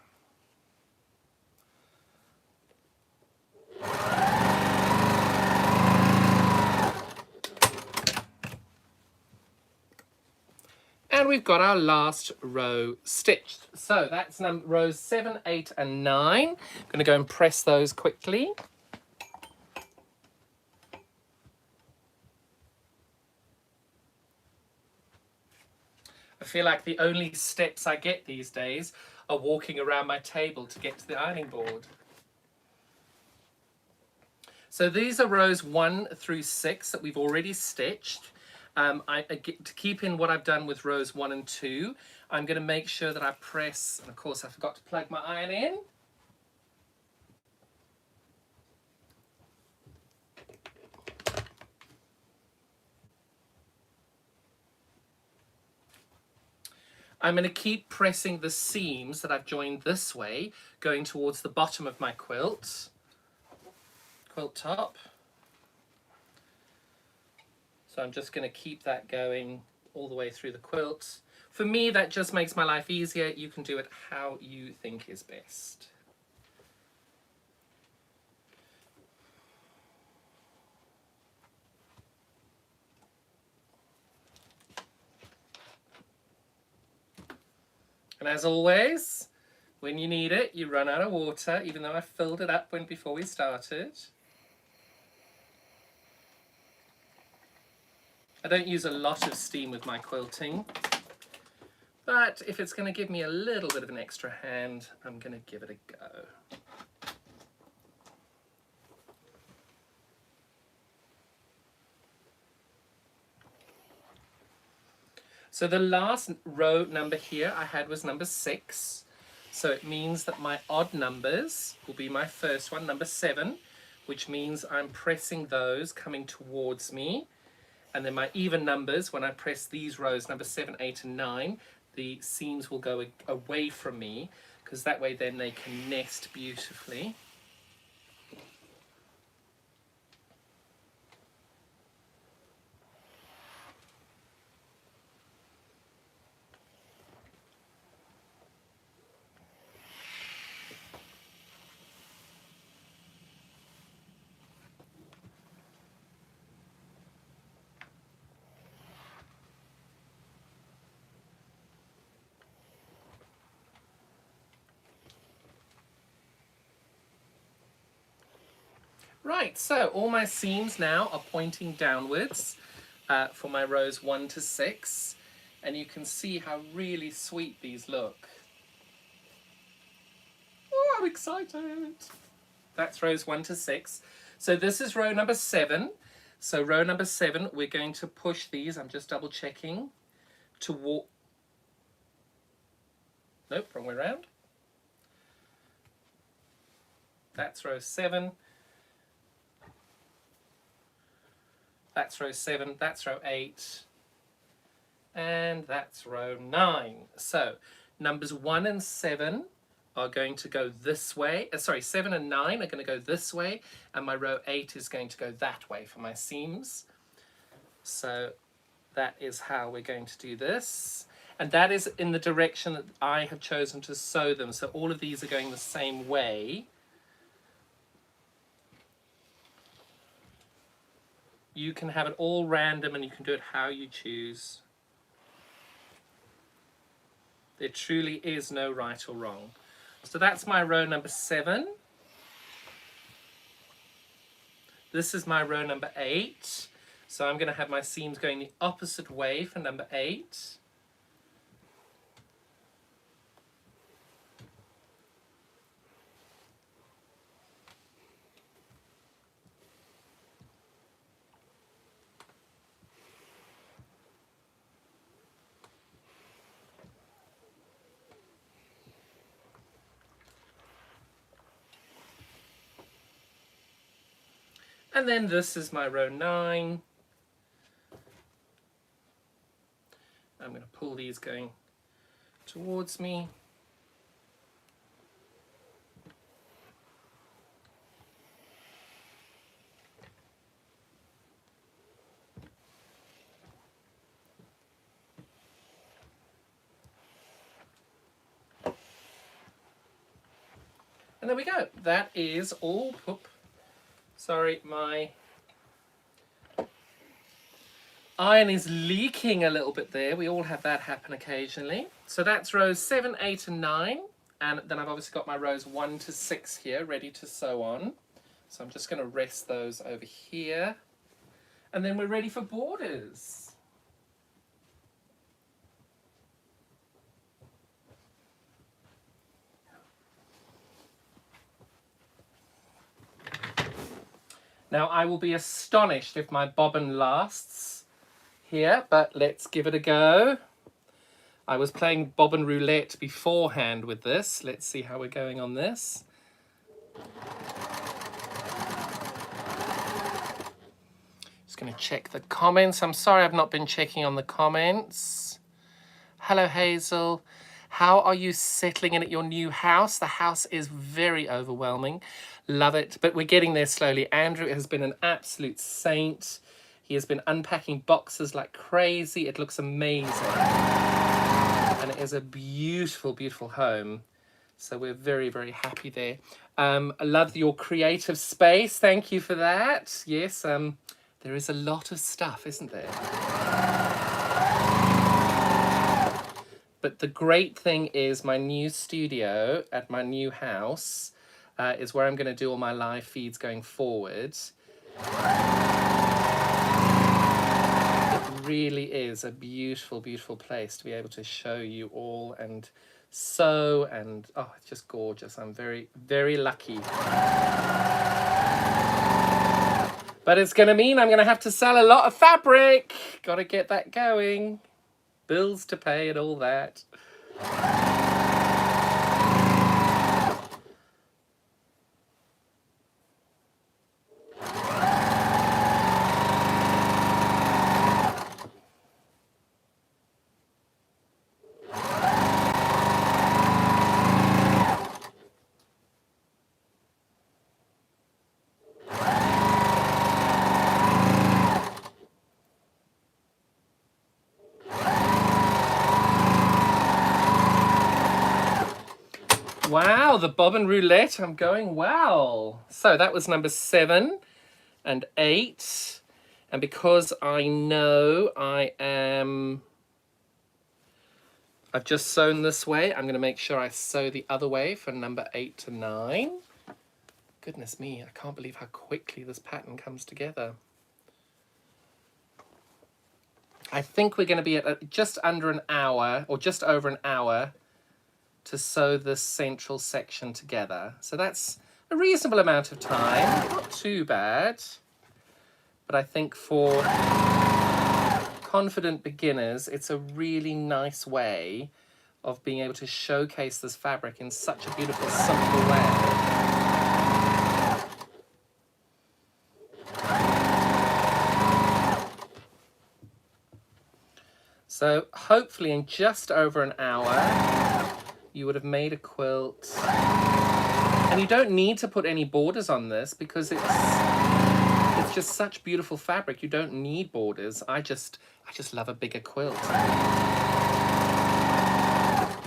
And we've got our last row stitched. So that's rows 7, 8, and 9. I'm going to go and press those quickly. I feel like the only steps I get these days are walking around my table to get to the ironing board. So these are rows 1 through 6 that we've already stitched. To keep in what I've done with rows 1 and 2, I'm going to make sure that I press, and of course I forgot to plug my iron in. I'm going to keep pressing the seams that I've joined this way, going towards the bottom of my quilt top. So I'm just going to keep that going all the way through the quilt. For me, that just makes my life easier. You can do it how you think is best. And as always, when you need it, you run out of water, even though I filled it up before we started. I don't use a lot of steam with my quilting, but if it's going to give me a little bit of an extra hand, I'm going to give it a go. So the last row number here I had was number 6. So it means that my odd numbers will be my first one, number 7, which means I'm pressing those coming towards me. And then my even numbers, when I press these rows, number 7, 8, and 9, the seams will go away from me, because that way then they can nest beautifully. Right, so all my seams now are pointing downwards for my rows 1 to 6, and you can see how really sweet these look. Oh, I'm excited! That's rows 1 to 6. So this is row number 7. So row number 7, we're going to push these, I'm just double checking, toward... Nope, wrong way around. That's row 7. that's row 7, that's row 8, and that's row 9. So numbers 1 and 7 are going to go this way. Sorry, 7 and 9 are going to go this way, and my row 8 is going to go that way for my seams. So that is how we're going to do this. And that is in the direction that I have chosen to sew them. So all of these are going the same way. You can have it all random and you can do it how you choose. There truly is no right or wrong. So that's my row number 7. This is my row number 8. So I'm going to have my seams going the opposite way for number 8. And then this is my row 9. I'm going to pull these going towards me. And there we go. That is all. Oop. Sorry, my iron is leaking a little bit there. We all have that happen occasionally. So that's rows 7, 8 and 9. And then I've obviously got my rows 1 to 6 here ready to sew on. So I'm just going to rest those over here. And then we're ready for borders. Now I will be astonished if my bobbin lasts here, but let's give it a go. I was playing bobbin roulette beforehand with this. Let's see how we're going on this. Just going to check the comments. I'm sorry I've not been checking on the comments. Hello Hazel. How are you settling in at your new house? The house is very overwhelming. Love it, but we're getting there slowly. Andrew has been an absolute saint. He has been unpacking boxes like crazy. It looks amazing. And it is a beautiful, beautiful home. So we're very, very happy there. I love your creative space. Thank you for that. Yes, there is a lot of stuff, isn't there? But the great thing is my new studio at my new house is where I'm going to do all my live feeds going forward. It really is a beautiful, beautiful place to be able to show you all and sew, and oh, it's just gorgeous. I'm very, very lucky. But it's going to mean I'm going to have to sell a lot of fabric. Got to get that going. Bills to pay and all that. Wow, the bobbin roulette, I'm going well. So that was number 7 and 8. And because I know I've just sewn this way, I'm going to make sure I sew the other way for number 8 to 9. Goodness me, I can't believe how quickly this pattern comes together. I think we're going to be at just under an hour, or just over an hour, to sew this central section together. So that's a reasonable amount of time, not too bad. But I think for confident beginners, it's a really nice way of being able to showcase this fabric in such a beautiful, simple way. So hopefully in just over an hour, you would have made a quilt. And you don't need to put any borders on this because it's just such beautiful fabric. You don't need borders. I just love a bigger quilt. If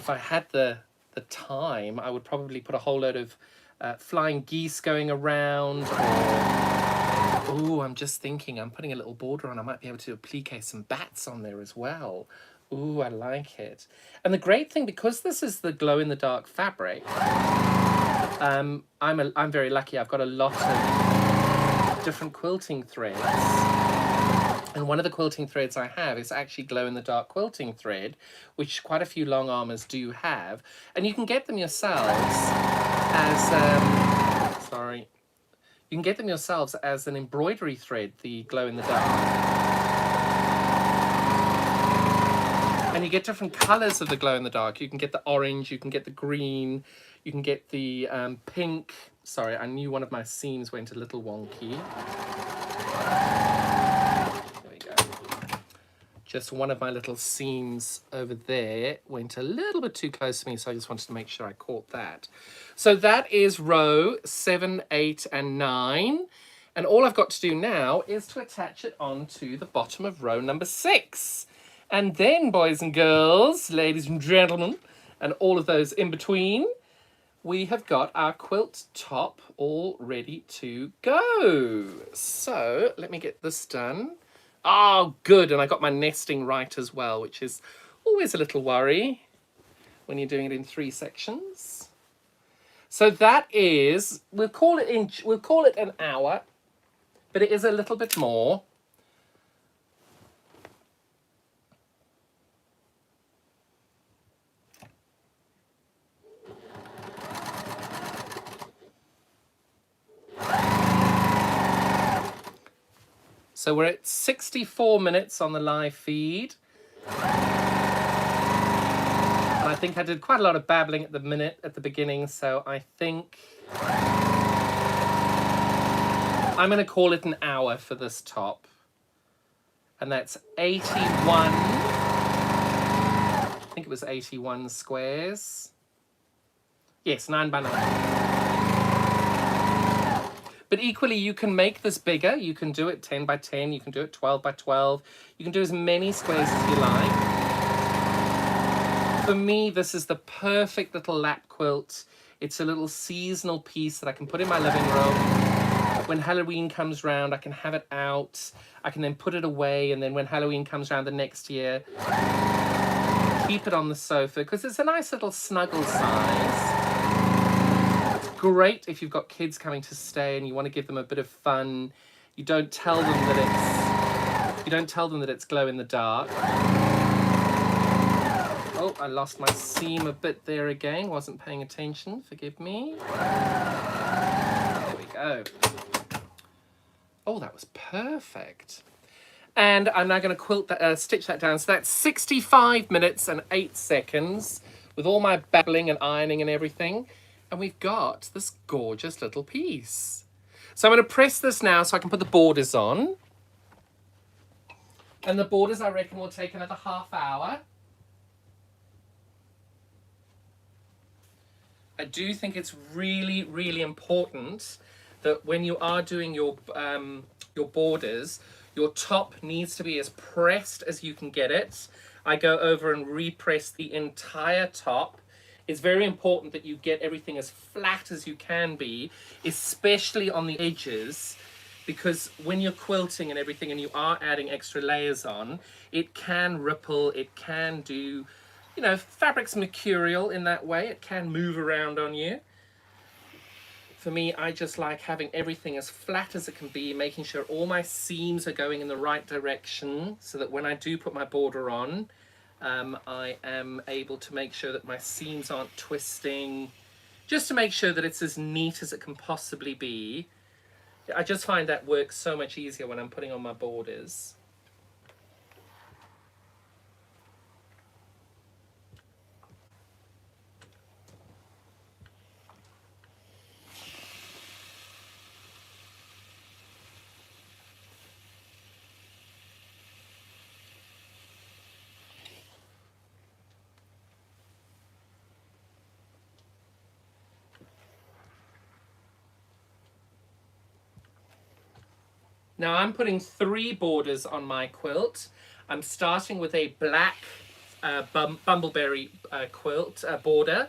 I had the time, I would probably put a whole load of flying geese going around. Ooh, I'm just thinking, I'm putting a little border on. I might be able to applique some bats on there as well. Ooh, I like it. And the great thing, because this is the glow-in-the-dark fabric, I'm very lucky. I've got a lot of different quilting threads. And one of the quilting threads I have is actually glow-in-the-dark quilting thread, which quite a few long armers do have. And you can get them yourselves as... sorry. You can get them yourselves as an embroidery thread, the glow-in-the-dark. And you get different colours of the glow-in-the-dark. You can get the orange, you can get the green, you can get the pink. Sorry, I knew one of my seams went a little wonky. There we go. Just one of my little seams over there went a little bit too close to me, so I just wanted to make sure I caught that. So that is row 7, 8, and 9. And all I've got to do now is to attach it onto the bottom of row number 6. And then, boys and girls, ladies and gentlemen, and all of those in between, we have got our quilt top all ready to go. So let me get this done. Oh, good. And I got my nesting right as well, which is always a little worry when you're doing it in 3 sections. So that is, we'll call it an hour, but it is a little bit more. So we're at 64 minutes on the live feed. And I think I did quite a lot of babbling at the beginning, so I think I'm going to call it an hour for this top. And that's 81, I think it was 81 squares. Yes, 9 by 9. But equally, you can make this bigger. You can do it 10 by 10. You can do it 12 by 12. You can do as many squares as you like. For me, this is the perfect little lap quilt. It's a little seasonal piece that I can put in my living room. When Halloween comes round, I can have it out. I can then put it away, and then when Halloween comes around the next year, keep it on the sofa, because it's a nice little snuggle size. Great if you've got kids coming to stay and you want to give them a bit of fun. You don't tell them that it's glow in the dark. Oh, I lost my seam a bit there again. Wasn't paying attention. Forgive me. There we go. Oh, that was perfect. And I'm now going to stitch that down. So that's 65 minutes and 8 seconds with all my babbling and ironing and everything. And we've got this gorgeous little piece. So I'm going to press this now so I can put the borders on. And the borders, I reckon, will take another half hour. I do think it's really, really important that when you are doing your borders, your top needs to be as pressed as you can get it. I go over and repress the entire top. It's very important that you get everything as flat as you can be, especially on the edges, because when you're quilting and everything and you are adding extra layers on, it can ripple, it can do, you know, fabric's mercurial in that way, it can move around on you. For me, I just like having everything as flat as it can be, making sure all my seams are going in the right direction so that when I do put my border on, I am able to make sure that my seams aren't twisting, just to make sure that it's as neat as it can possibly be. I just find that works so much easier when I'm putting on my borders. Now I'm putting 3 borders on my quilt. I'm starting with a black bumbleberry quilt border.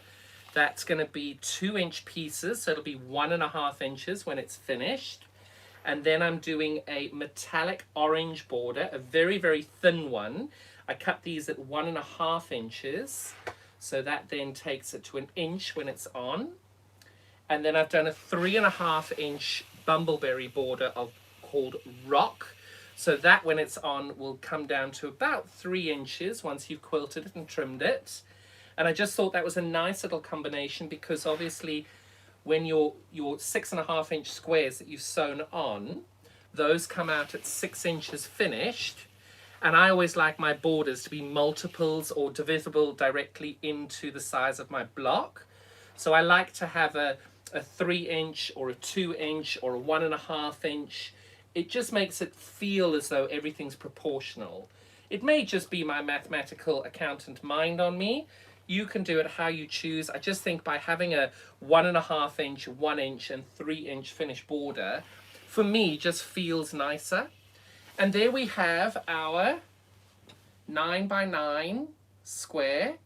That's going to be 2-inch pieces, so it'll be 1.5 inches when it's finished. And then I'm doing a metallic orange border, a very, very thin one. I cut these at 1.5 inches, so that then takes it to 1 inch when it's on. And then I've done a 3.5 inch bumbleberry border called Rock. So that when it's on will come down to about 3 inches once you've quilted it and trimmed it. And I just thought that was a nice little combination, because obviously when your 6.5 inch squares that you've sewn on, those come out at 6 inches finished. And I always like my borders to be multiples or divisible directly into the size of my block. So I like to have a 3 inch or a 2 inch or a 1.5 inch. It just makes it feel as though everything's proportional. It may just be my mathematical accountant mind on me. You can do it how you choose. I just think by having a 1.5 inch, 1 inch and 3 inch finished border, for me, just feels nicer. And there we have our 9 by 9 square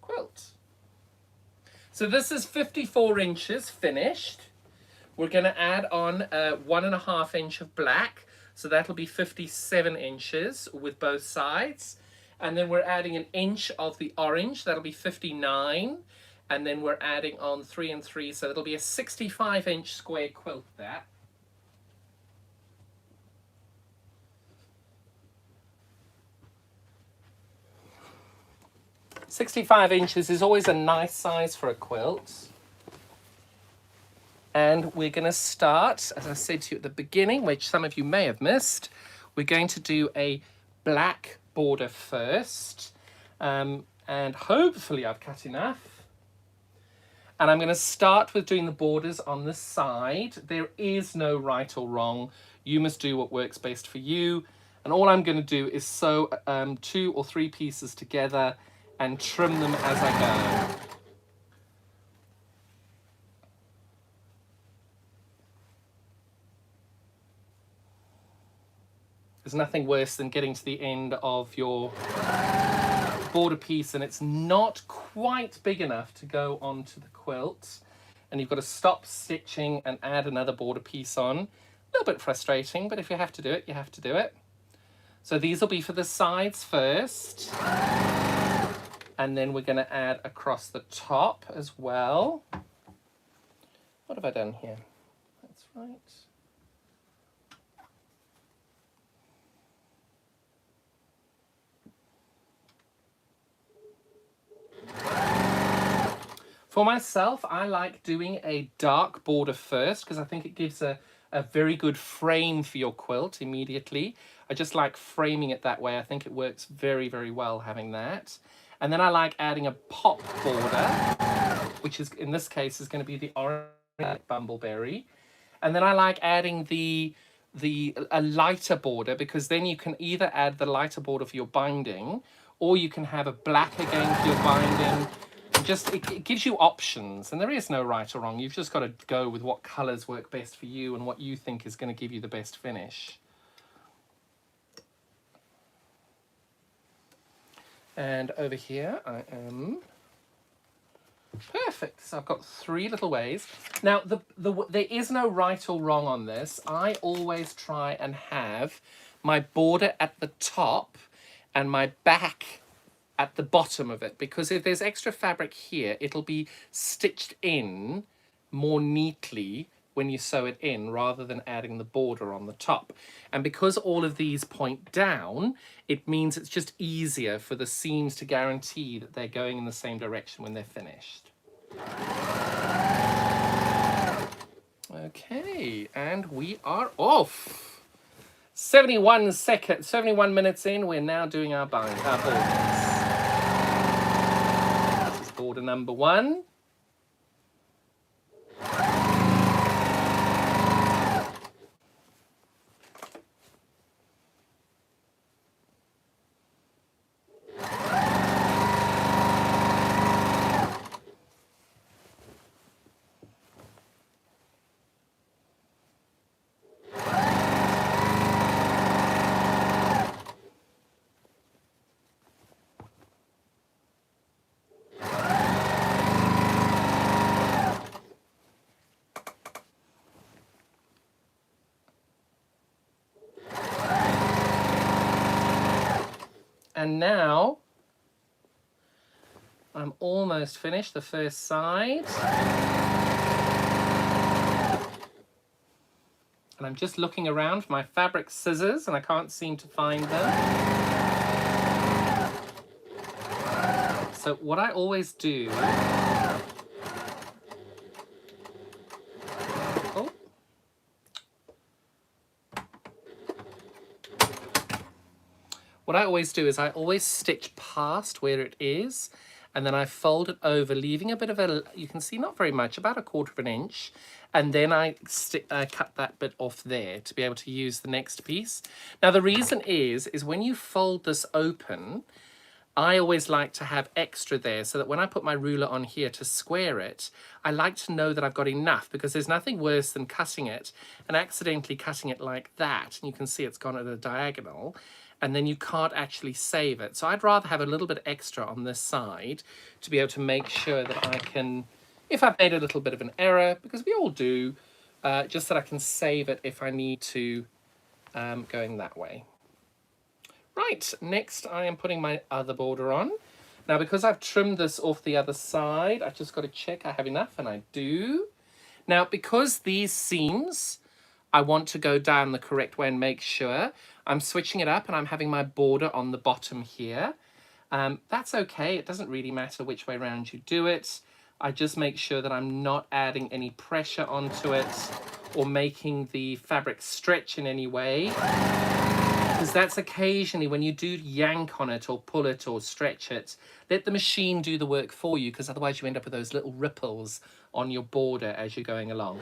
quilt. So this is 54 inches finished. We're going to add on a 1.5 inch of black. So that'll be 57 inches with both sides. And then we're adding 1 inch of the orange. That'll be 59. And then we're adding on 3 and 3. So that'll be a 65 inch square quilt there. "65 inches is always a nice size for a quilt. And we're going to start, as I said to you at the beginning, which some of you may have missed, we're going to do a black border first. And hopefully I've cut enough. And I'm going to start with doing the borders on the side. There is no right or wrong. You must do what works best for you. And all I'm going to do is sew 2 or 3 pieces together and trim them as I go. There's nothing worse than getting to the end of your border piece and it's not quite big enough to go onto the quilt. And you've got to stop stitching and add another border piece on. A little bit frustrating, but if you have to do it, you have to do it. So these will be for the sides first. And then we're going to add across the top as well. What have I done here? That's right. For myself, I like doing a dark border first because I think it gives a very good frame for your quilt immediately. I just like framing it that way. I think it works very, very well having that. And then I like adding a pop border, which is in this case is going to be the orange bumbleberry. And then I like adding a lighter border because then you can either add the lighter border for your binding or you can have a black again for your binding. It gives you options, and there is no right or wrong. You've just got to go with what colours work best for you and what you think is going to give you the best finish. And over here I am perfect. So I've got 3 little ways. Now there is no right or wrong on this. I always try and have my border at the top and my back at the bottom of it, because if there's extra fabric here, it'll be stitched in more neatly when you sew it in rather than adding the border on the top. And because all of these point down, it means it's just easier for the seams to guarantee that they're going in the same direction when they're finished. Okay, and we are off. 71 minutes in, we're now doing our borders. This is border number 1. And now I'm almost finished the first side. And I'm just looking around for my fabric scissors and I can't seem to find them. So what I always do, is I always stitch past where it is, and then I fold it over, leaving a bit of a, you can see not very much, about 1/4 of an inch, and then I cut that bit off there to be able to use the next piece. Now the reason is when you fold this open, I always like to have extra there so that when I put my ruler on here to square it, I like to know that I've got enough, because there's nothing worse than cutting it and accidentally cutting it like that. And you can see it's gone at a diagonal, and then you can't actually save it. So I'd rather have a little bit extra on this side to be able to make sure that I can, if I've made a little bit of an error, because we all do, just that I can save it if I need to, going that way. Right, next I am putting my other border on. Now because I've trimmed this off the other side, I've just got to check I have enough, and I do. Now because these seams, I want to go down the correct way and make sure, I'm switching it up and I'm having my border on the bottom here. That's okay, it doesn't really matter which way around you do it. I just make sure that I'm not adding any pressure onto it or making the fabric stretch in any way. Because that's occasionally when you do yank on it or pull it or stretch it, let the machine do the work for you, because otherwise you end up with those little ripples on your border as you're going along.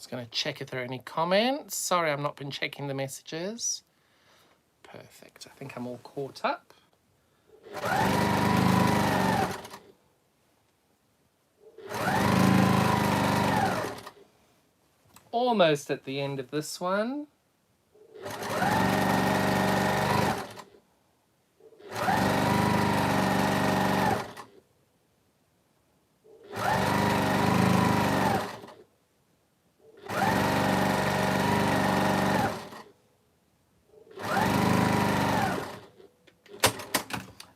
Going to check if there are any comments. Sorry, I've not been checking the messages. Perfect. I think I'm all caught up. Almost at the end of this one.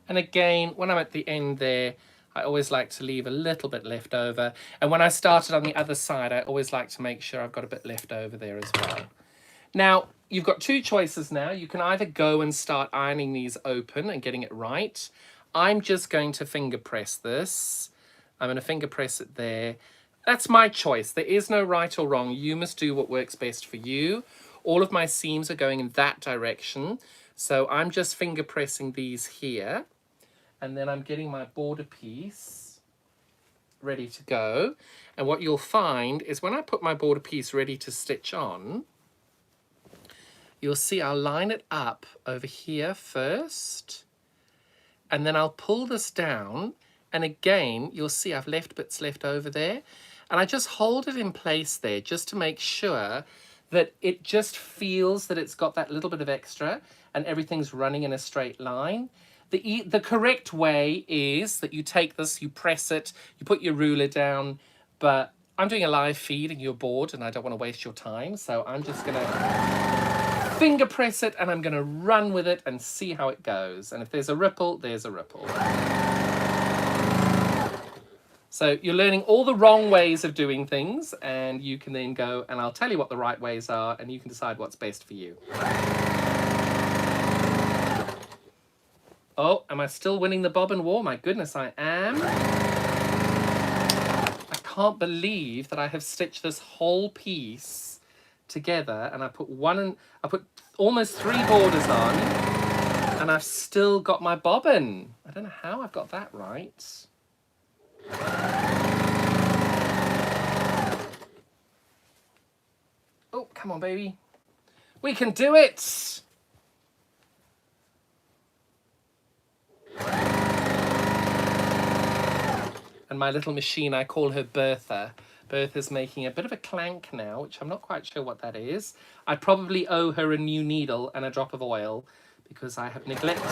And again, when I'm at the end there, I always like to leave a little bit left over. And when I started on the other side, I always like to make sure I've got a bit left over there as well. Now, you've got two choices now. You can either go and start ironing these open and getting it right. I'm just going to finger press this. I'm going to finger press it there. That's my choice. There is no right or wrong. You must do what works best for you. All of my seams are going in that direction. So I'm just finger pressing these here. And then I'm getting my border piece ready to go. And what you'll find is when I put my border piece ready to stitch on, you'll see I'll line it up over here first. And then I'll pull this down. And again, you'll see I've left bits left over there. And I just hold it in place there just to make sure that it just feels that it's got that little bit of extra and everything's running in a straight line. The correct way is that you take this, you press it, you put your ruler down, but I'm doing a live feed and you're bored and I don't want to waste your time, so I'm just going to finger press it and I'm going to run with it and see how it goes. And if there's a ripple, there's a ripple. So you're learning all the wrong ways of doing things, and you can then go and I'll tell you what the right ways are and you can decide what's best for you. Oh, am I still winning the bobbin war? My goodness, I am. I can't believe that I have stitched this whole piece together and I put almost 3 borders on and I've still got my bobbin. I don't know how I've got that right. Oh, come on, baby. We can do it. And my little machine, I call her Bertha, Bertha's making a bit of a clank now, which I'm not quite sure what that is. I probably owe her a new needle and a drop of oil because I have neglected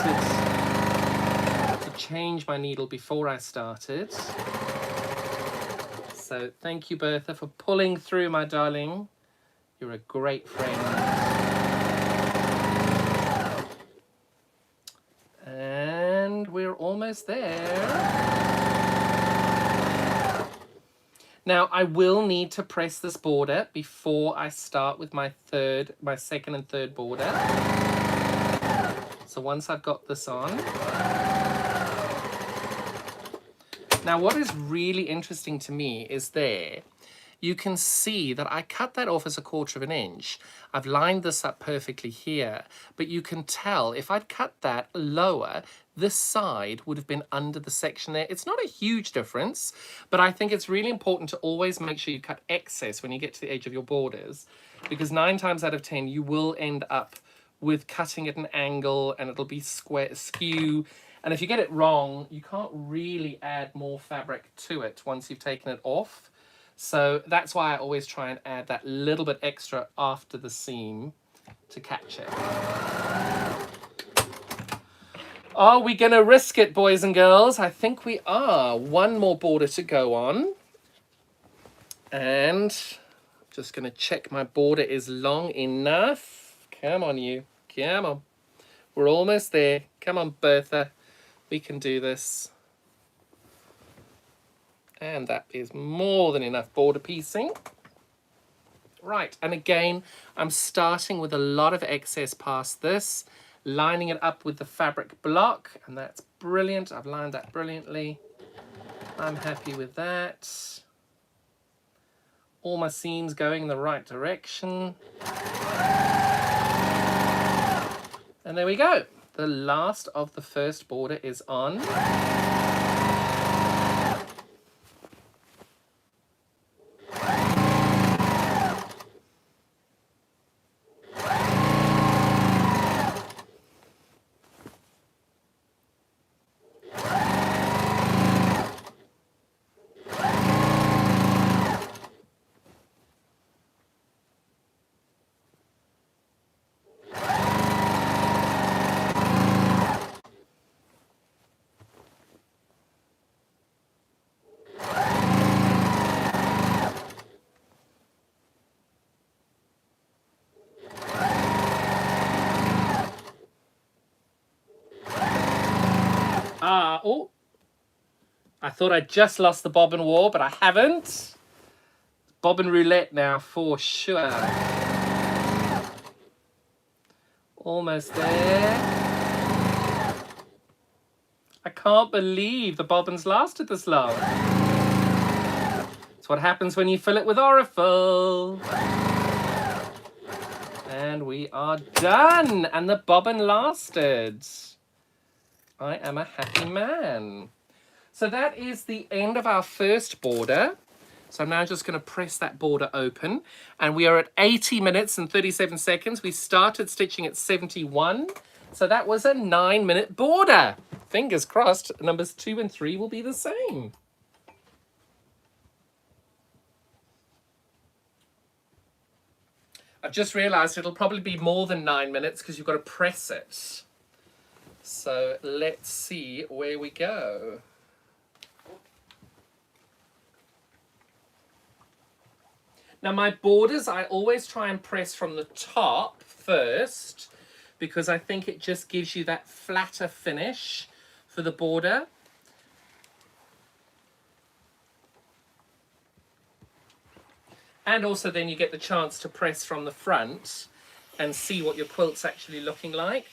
to change my needle before I started. So thank you, Bertha, for pulling through, my darling. You're a great friend. And we're almost there. Now, I will need to press this border before I start with my second and third border. So once I've got this on. Now, what is really interesting to me is you can see that I cut that off as 1/4 inch. I've lined this up perfectly here, but you can tell if I'd cut that lower, this side would have been under the section there. It's not a huge difference, but I think it's really important to always make sure you cut excess when you get to the edge of your borders, because 9 times out of 10, you will end up with cutting at an angle and it'll be skew. And if you get it wrong, you can't really add more fabric to it once you've taken it off. So that's why I always try and add that little bit extra after the seam to catch it. Are we going to risk it, boys and girls? I think we are. One more border to go on. And I'm just going to check my border is long enough. Come on, you. Come on. We're almost there. Come on, Bertha. We can do this. And that is more than enough border piecing. Right, and again, I'm starting with a lot of excess past this, lining it up with the fabric block, and that's brilliant. I've lined that brilliantly. I'm happy with that. All my seams going in the right direction. And there we go. The last of the first border is on. Oh, I thought I just lost the bobbin war, but I haven't. Bobbin roulette now for sure. Almost there. I can't believe the bobbins lasted this long. It's what happens when you fill it with Aurifil. And we are done. And the bobbin lasted. I am a happy man. So that is the end of our first border. So I'm now just going to press that border open. And we are at 80 minutes and 37 seconds. We started stitching at 71. So that was a 9-minute border. Fingers crossed, numbers 2 and 3 will be the same. I've just realized it'll probably be more than 9 minutes because you've got to press it. So let's see where we go. Now my borders, I always try and press from the top first because I think it just gives you that flatter finish for the border. And also then you get the chance to press from the front and see what your quilt's actually looking like.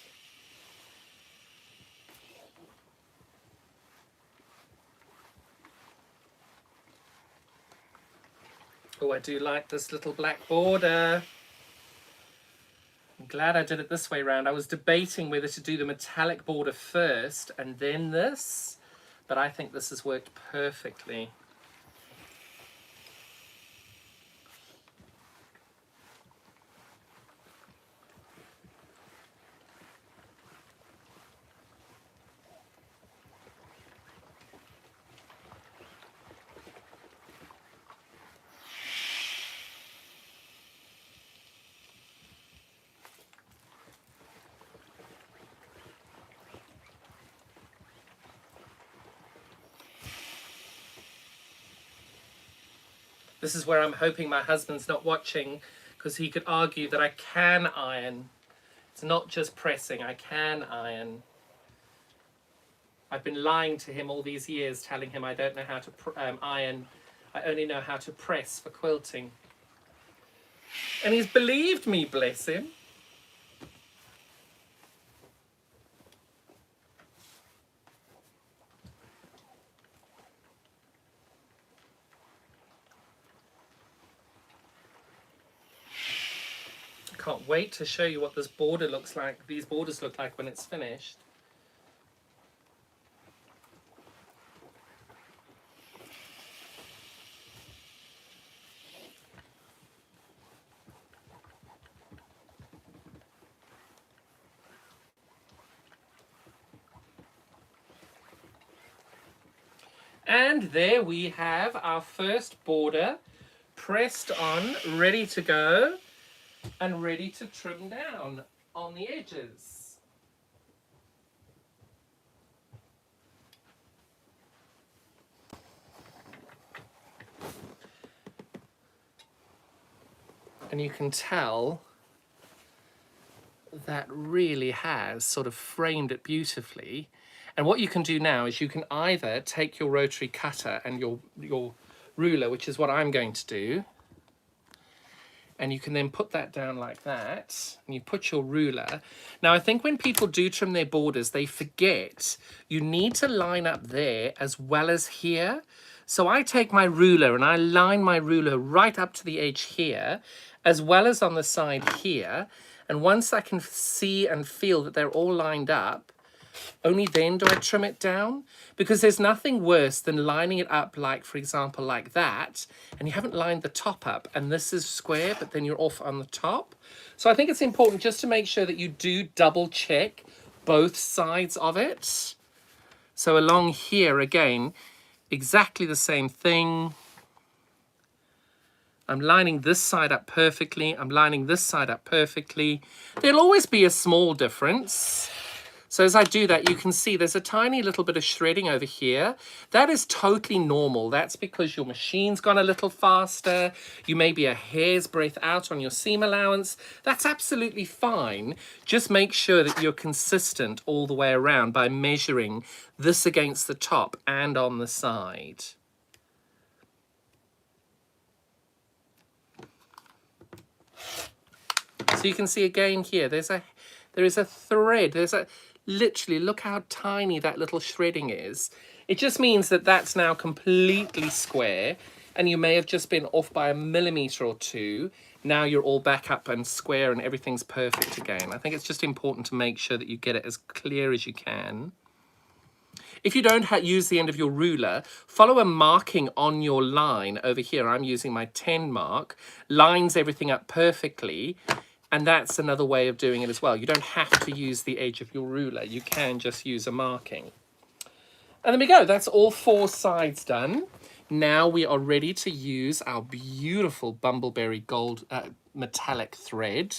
Oh, I do like this little black border. I'm glad I did it this way round. I was debating whether to do the metallic border first and then this, but I think this has worked perfectly. This is where I'm hoping my husband's not watching, because he could argue that I can iron. It's not just pressing, I can iron. I've been lying to him all these years, telling him I don't know how to iron. I only know how to press for quilting. And he's believed me, bless him. I can't wait to show you what this border looks like, these borders look like when it's finished. And there we have our first border pressed on, ready to go, and ready to trim down on the edges. And you can tell that really has sort of framed it beautifully. And what you can do now is you can either take your rotary cutter and your ruler, which is what I'm going to do, and you can then put that down like that, and you put your ruler. Now, I think when people do trim their borders, they forget you need to line up there as well as here. So I take my ruler and I line my ruler right up to the edge here, as well as on the side here. And once I can see and feel that they're all lined up, only then do I trim it down, because there's nothing worse than lining it up like, for example, like that, and you haven't lined the top up, and this is square, but then you're off on the top. So I think it's important just to make sure that you do double check both sides of it. So along here, again, exactly the same thing. I'm lining this side up perfectly. I'm lining this side up perfectly. There'll always be a small difference. So as I do that, you can see there's a tiny little bit of shredding over here. That is totally normal. That's because your machine's gone a little faster. You may be a hair's breadth out on your seam allowance. That's absolutely fine. Just make sure that you're consistent all the way around by measuring this against the top and on the side. So you can see again here, there is a thread. Literally, look how tiny that little shredding is. It just means that that's now completely square, and you may have just been off by a millimetre or two. Now you're all back up and square and everything's perfect again. I think it's just important to make sure that you get it as clear as you can. If you don't use the end of your ruler, follow a marking on your line over here. I'm using my 10 mark, lines everything up perfectly. And that's another way of doing it as well. You don't have to use the edge of your ruler. You can just use a marking. And there we go. That's all 4 sides done. Now we are ready to use our beautiful bumbleberry gold metallic thread.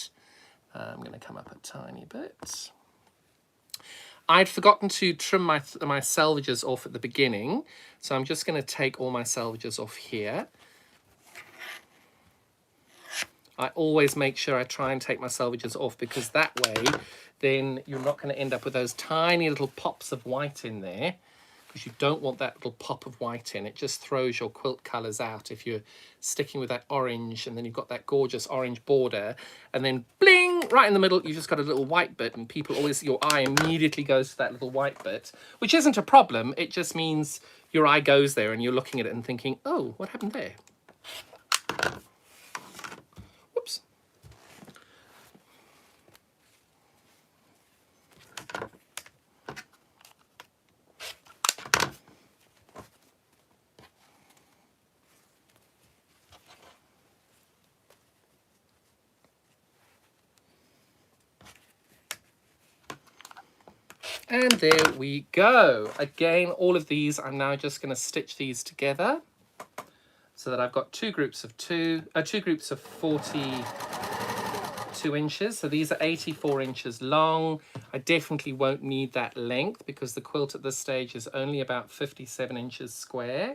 I'm going to come up a tiny bit. I'd forgotten to trim my selvages off at the beginning. So I'm just going to take all my selvages off here. I always make sure I try and take my selvages off, because that way then you're not going to end up with those tiny little pops of white in there, because you don't want that little pop of white in. It just throws your quilt colours out if you're sticking with that orange, and then you've got that gorgeous orange border, and then bling, right in the middle, you've just got a little white bit, and people always, your eye immediately goes to that little white bit, which isn't a problem. It just means your eye goes there and you're looking at it and thinking, oh, what happened there? Whoops. And there we go. Again, all of these, I'm now just going to stitch these together so that I've got two groups of 42 inches. So these are 84 inches long. I definitely won't need that length because the quilt at this stage is only about 57 inches square.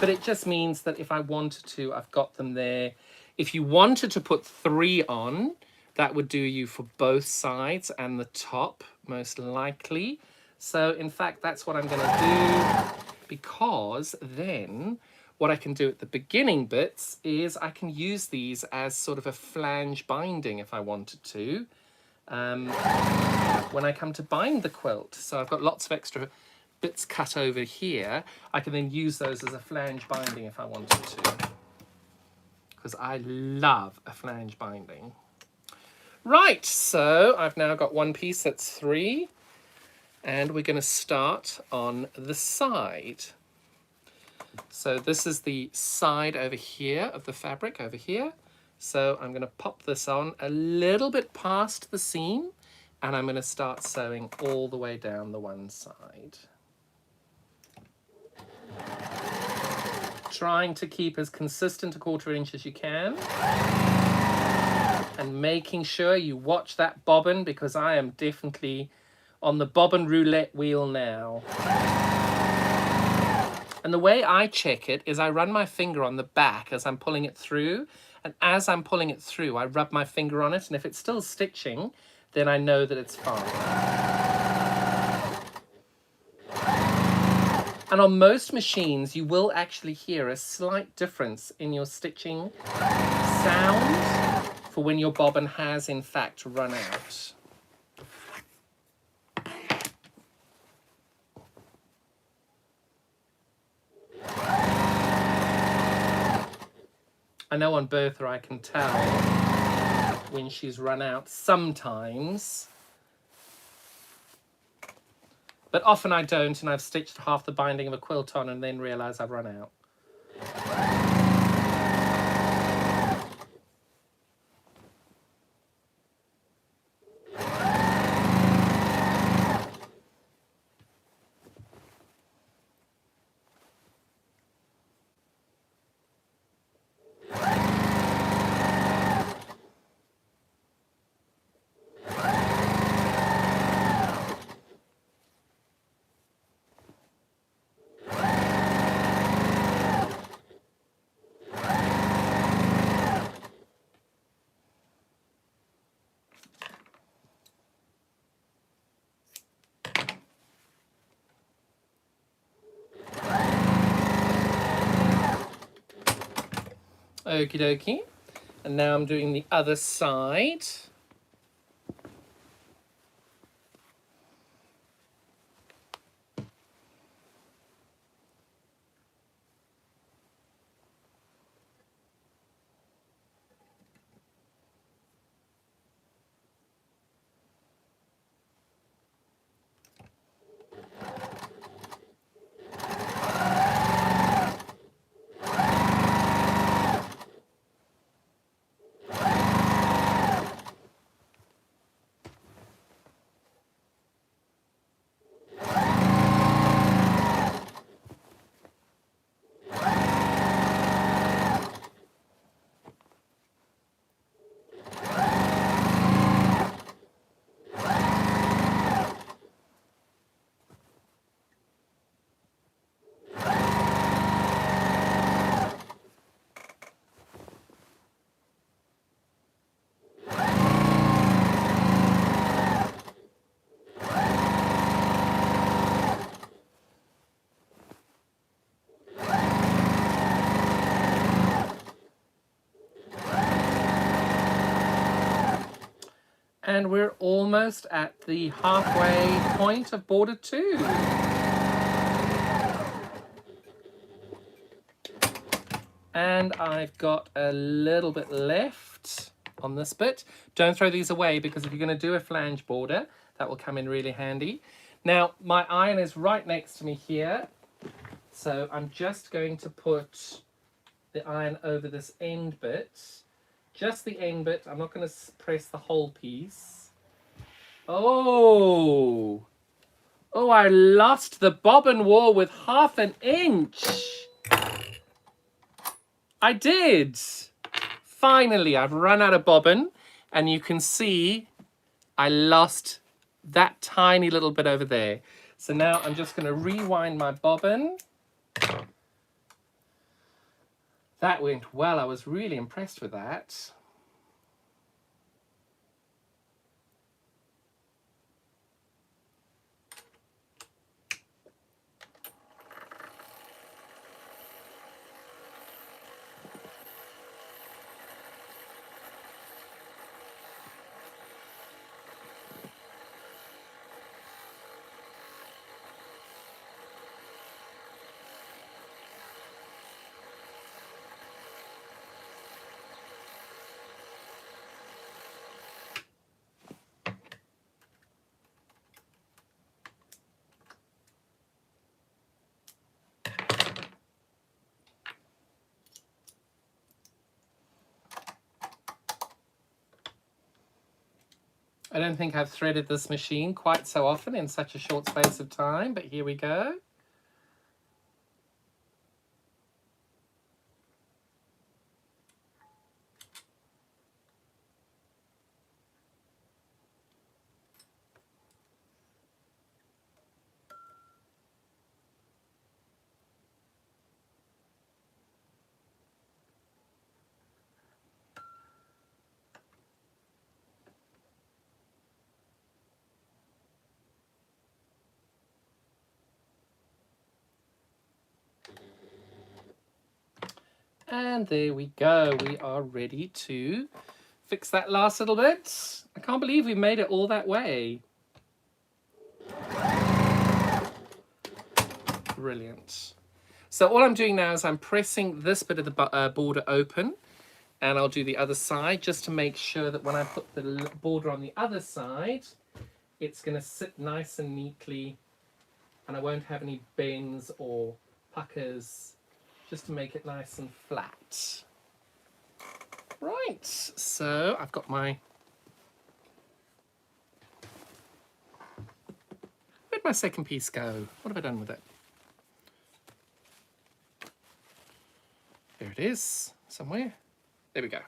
but it just means that if I wanted to, I've got them there. If you wanted to put 3 on, that would do you for both sides and the top, most likely. So in fact, that's what I'm going to do, because then what I can do at the beginning bits is I can use these as sort of a flange binding if I wanted to, when I come to bind the quilt. So I've got lots of extra bits cut over here. I can then use those as a flange binding if I wanted to, because I love a flange binding. Right, so I've now got one piece that's 3, and we're going to start on the side. So this is the side over here of the fabric over here. So I'm going to pop this on a little bit past the seam, and I'm going to start sewing all the way down the one side. Trying to keep as consistent a 1/4 inch as you can, and making sure you watch that bobbin, because I am definitely on the bobbin roulette wheel now. And the way I check it is I run my finger on the back as I'm pulling it through, and as I'm pulling it through, I rub my finger on it, and if it's still stitching, then I know that it's fine. And on most machines, you will actually hear a slight difference in your stitching sound for when your bobbin has, in fact, run out. I know on Bertha I can tell when she's run out sometimes, but often I don't, and I've stitched half the binding of a quilt on and then realise I've run out. Okie dokie. And now I'm doing the other side. And we're almost at the halfway point of border 2. And I've got a little bit left on this bit. Don't throw these away, because if you're going to do a flange border, that will come in really handy. Now, my iron is right next to me here, so I'm just going to put the iron over this end bit. Just the end bit. I'm not going to press the whole piece. Oh! Oh, I lost the bobbin wall with ½ inch. I did. Finally, I've run out of bobbin, and you can see I lost that tiny little bit over there. So now I'm just going to rewind my bobbin. That went well. I was really impressed with that. I don't think I've threaded this machine quite so often in such a short space of time, but here we go. And there we go. We are ready to fix that last little bit. I can't believe we made it all that way. Brilliant. So all I'm doing now is I'm pressing this bit of the border open, and I'll do the other side just to make sure that when I put the border on the other side, it's going to sit nice and neatly, and I won't have any bends or puckers, just to make it nice and flat. Right, so I've got my... Where'd my second piece go? What have I done with it? There it is, somewhere. There we go.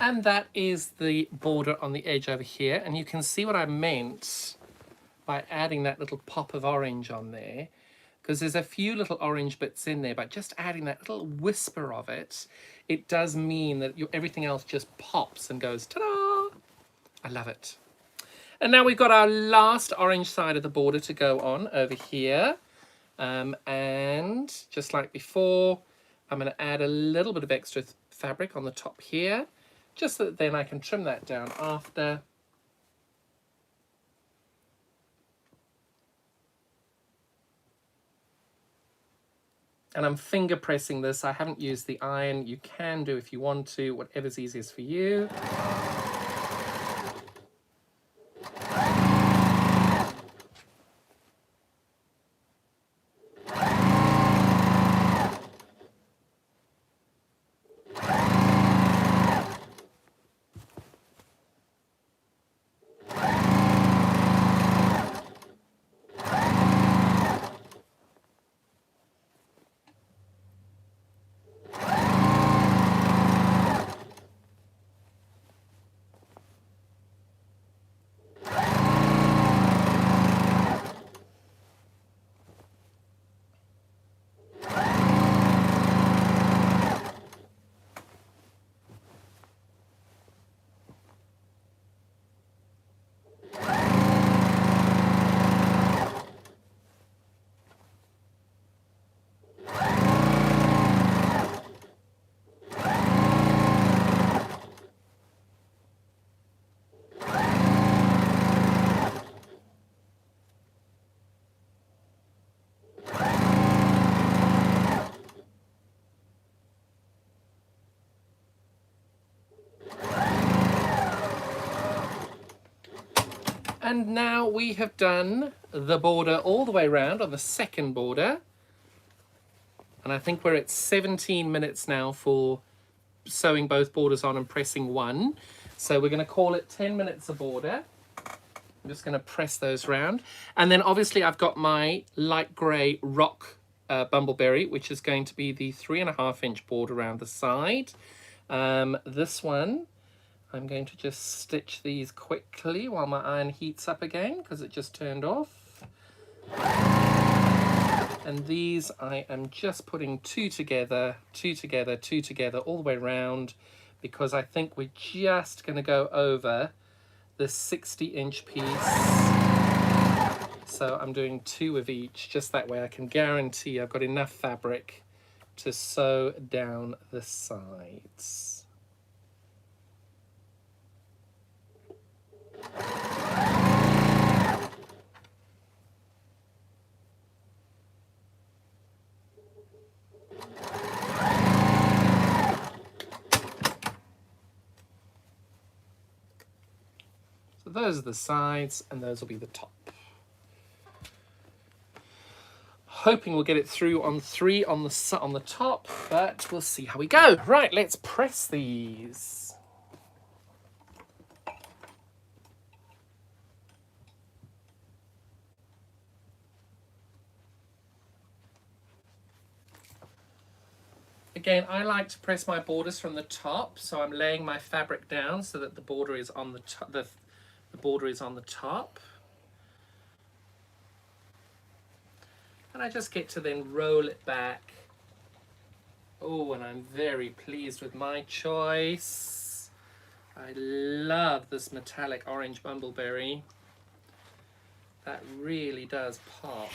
And that is the border on the edge over here. And you can see what I meant by adding that little pop of orange on there, because there's a few little orange bits in there, but just adding that little whisper of it, it does mean that everything else just pops and goes, ta-da! I love it. And now we've got our last orange side of the border to go on over here. And just like before, I'm going to add a little bit of extra fabric on the top here, just so that then I can trim that down after. And I'm finger pressing this. I haven't used the iron. You can do if you want to, whatever's easiest for you. And now we have done the border all the way around on the second border. And I think we're at 17 minutes now for sewing both borders on and pressing one. So we're going to call it 10 minutes a border. I'm just going to press those round. And then obviously I've got my light grey rock bumbleberry, which is going to be the 3.5-inch border around the side. This one, I'm going to just stitch these quickly while my iron heats up again because it just turned off. And these I am just putting two together, two together, two together all the way around because I think we're just going to go over the 60-inch piece. So I'm doing 2 of each, just that way I can guarantee I've got enough fabric to sew down the sides. So those are the sides and those will be the top. Hoping we'll get it through on 3 on the top, but we'll see how we go. Right, let's press these. Again, I like to press my borders from the top, so I'm laying my fabric down so that the border is on the top. The border is on the top. And I just get to then roll it back. Oh, and I'm very pleased with my choice. I love this metallic orange bumbleberry. That really does pop.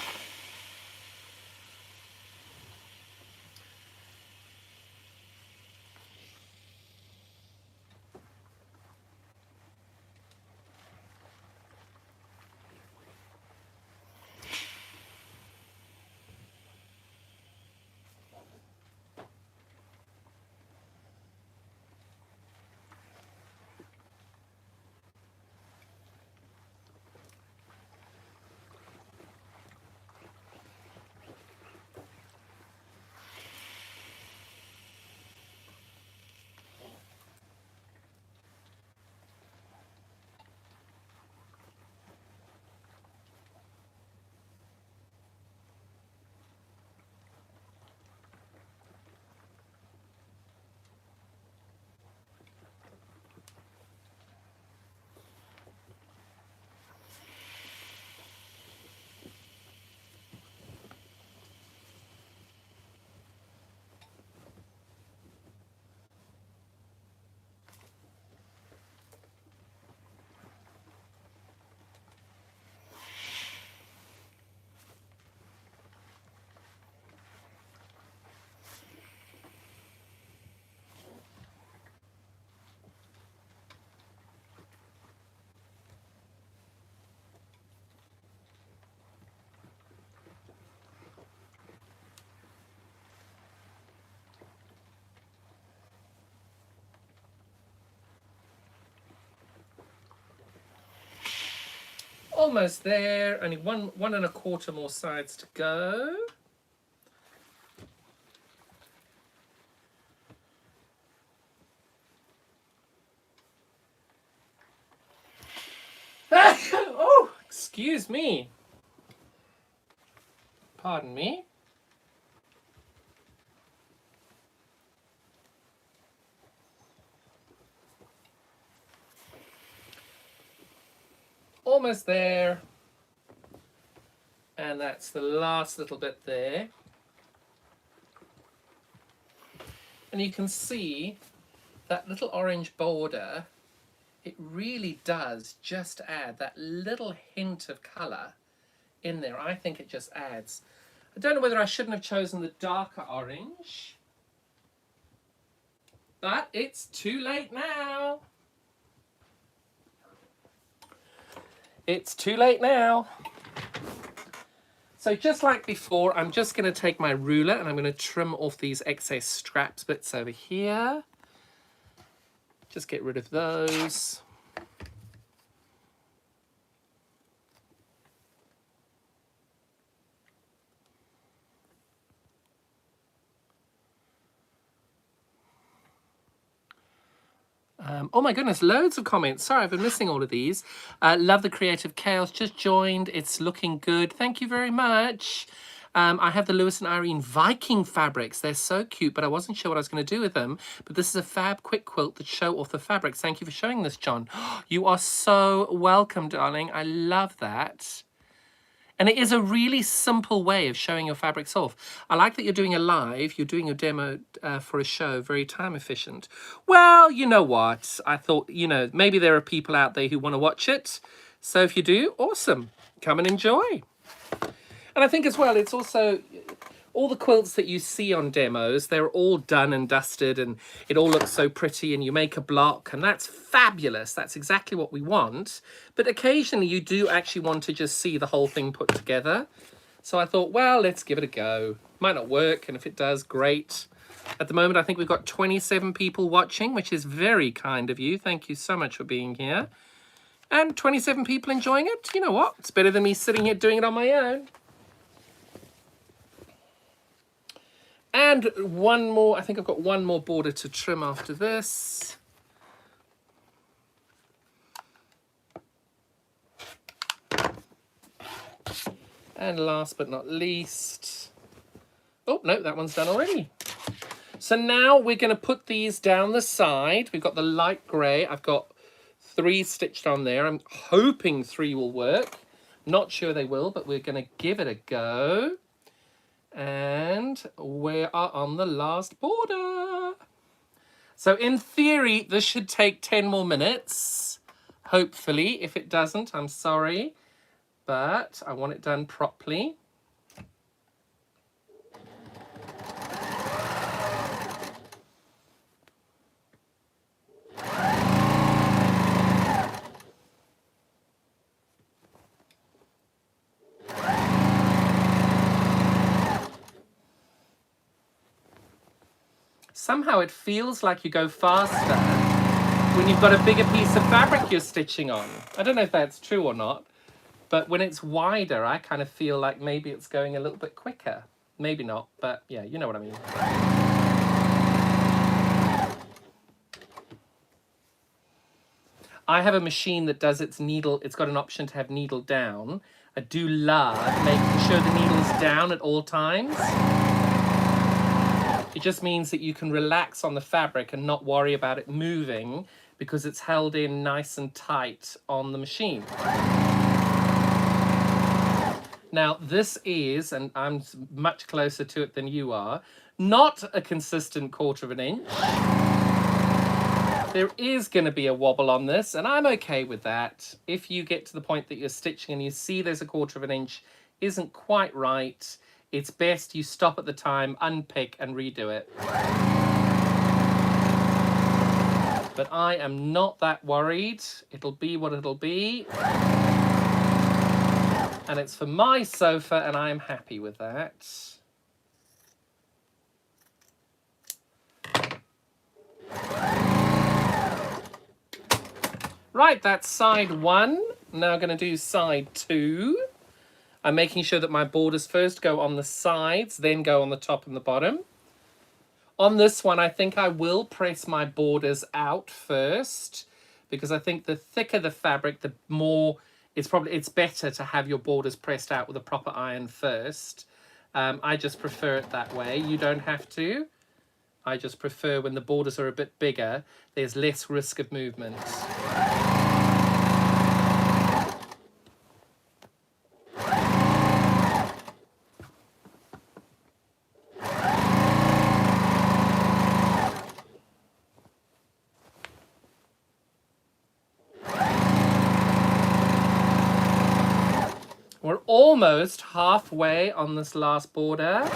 Almost there, only one and a quarter more sides to go. Oh, excuse me. Pardon me. Almost there. And that's the last little bit there. And you can see that little orange border, it really does just add that little hint of colour in there. I think it just adds. I don't know whether I shouldn't have chosen the darker orange, but it's too late now. It's too late now. So just like before, I'm just going to take my ruler and I'm going to trim off these excess straps bits over here. Just get rid of those. Oh my goodness, loads of comments. Sorry, I've been missing all of these. Love the creative chaos. Just joined. It's looking good. Thank you very much. I have the Lewis and Irene Viking fabrics. They're so cute, but I wasn't sure what I was going to do with them. But this is a fab quick quilt that show off the fabrics. Thank you for showing this, John. You are so welcome, darling. I love that. And it is a really simple way of showing your fabrics off. I like that you're doing a live, you're doing your demo for a show, very time efficient. Well, you know what? I thought, you know, maybe there are people out there who want to watch it. So if you do, awesome. Come and enjoy. And I think as well, it's also, all the quilts that you see on demos, they're all done and dusted and it all looks so pretty and you make a block and that's fabulous. That's exactly what we want. But occasionally you do actually want to just see the whole thing put together. So I thought, well, let's give it a go. Might not work, and if it does, great. At the moment, I think we've got 27 people watching, which is very kind of you. Thank you so much for being here. And 27 people enjoying it. You know what? It's better than me sitting here doing it on my own. And one more, I think I've got one more border to trim after this. And last but not least, oh no, that one's done already. So now we're going to put these down the side. We've got the light grey. I've got 3 stitched on there. I'm hoping 3 will work. Not sure they will, but we're going to give it a go. And we are on the last border. So in theory, this should take 10 more minutes. Hopefully, if it doesn't, I'm sorry. But I want it done properly. Somehow it feels like you go faster when you've got a bigger piece of fabric you're stitching on. I don't know if that's true or not, but when it's wider, I kind of feel like maybe it's going a little bit quicker. Maybe not, but yeah, you know what I mean. I have a machine that does its needle, it's got an option to have needle down. I do love making sure the needle's down at all times. It just means that you can relax on the fabric and not worry about it moving because it's held in nice and tight on the machine. Now this is, and I'm much closer to it than you are, not a consistent 1/4 of an inch. There is going to be a wobble on this, and I'm okay with that. If you get to the point that you're stitching and you see there's a 1/4 of an inch isn't quite right, it's best you stop at the time, unpick and redo it. But I am not that worried. It'll be what it'll be. And it's for my sofa and I am happy with that. Right, that's side 1. Now going to do side 2. I'm making sure that my borders first go on the sides, then go on the top and the bottom. On this one, I think I will press my borders out first, because I think the thicker the fabric, the more it's better to have your borders pressed out with a proper iron first. I just prefer it that way. You don't have to. I just prefer when the borders are a bit bigger, there's less risk of movement. We're almost halfway on this last border.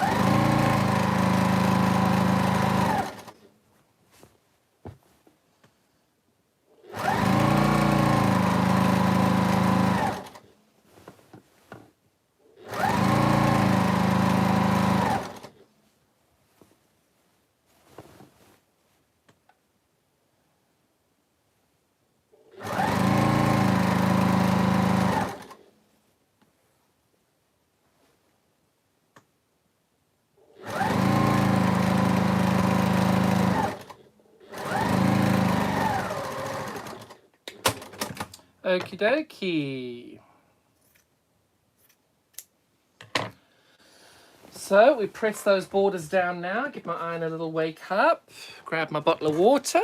Okie dokie. So we press those borders down now, give my iron a little wake up, grab my bottle of water.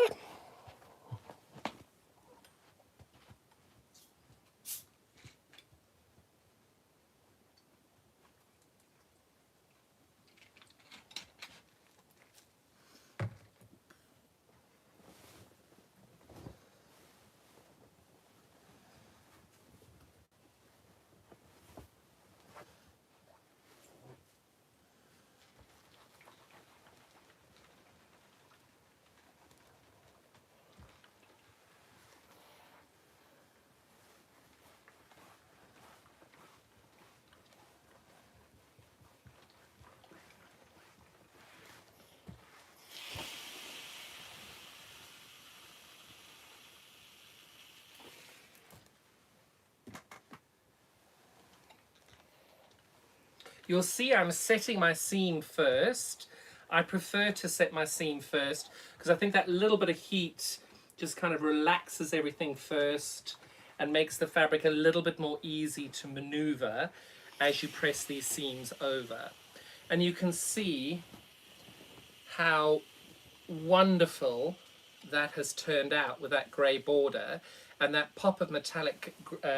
You'll see I'm setting my seam first. I prefer to set my seam first because I think that little bit of heat just kind of relaxes everything first and makes the fabric a little bit more easy to maneuver as you press these seams over. And you can see how wonderful that has turned out with that grey border, and that pop of metallic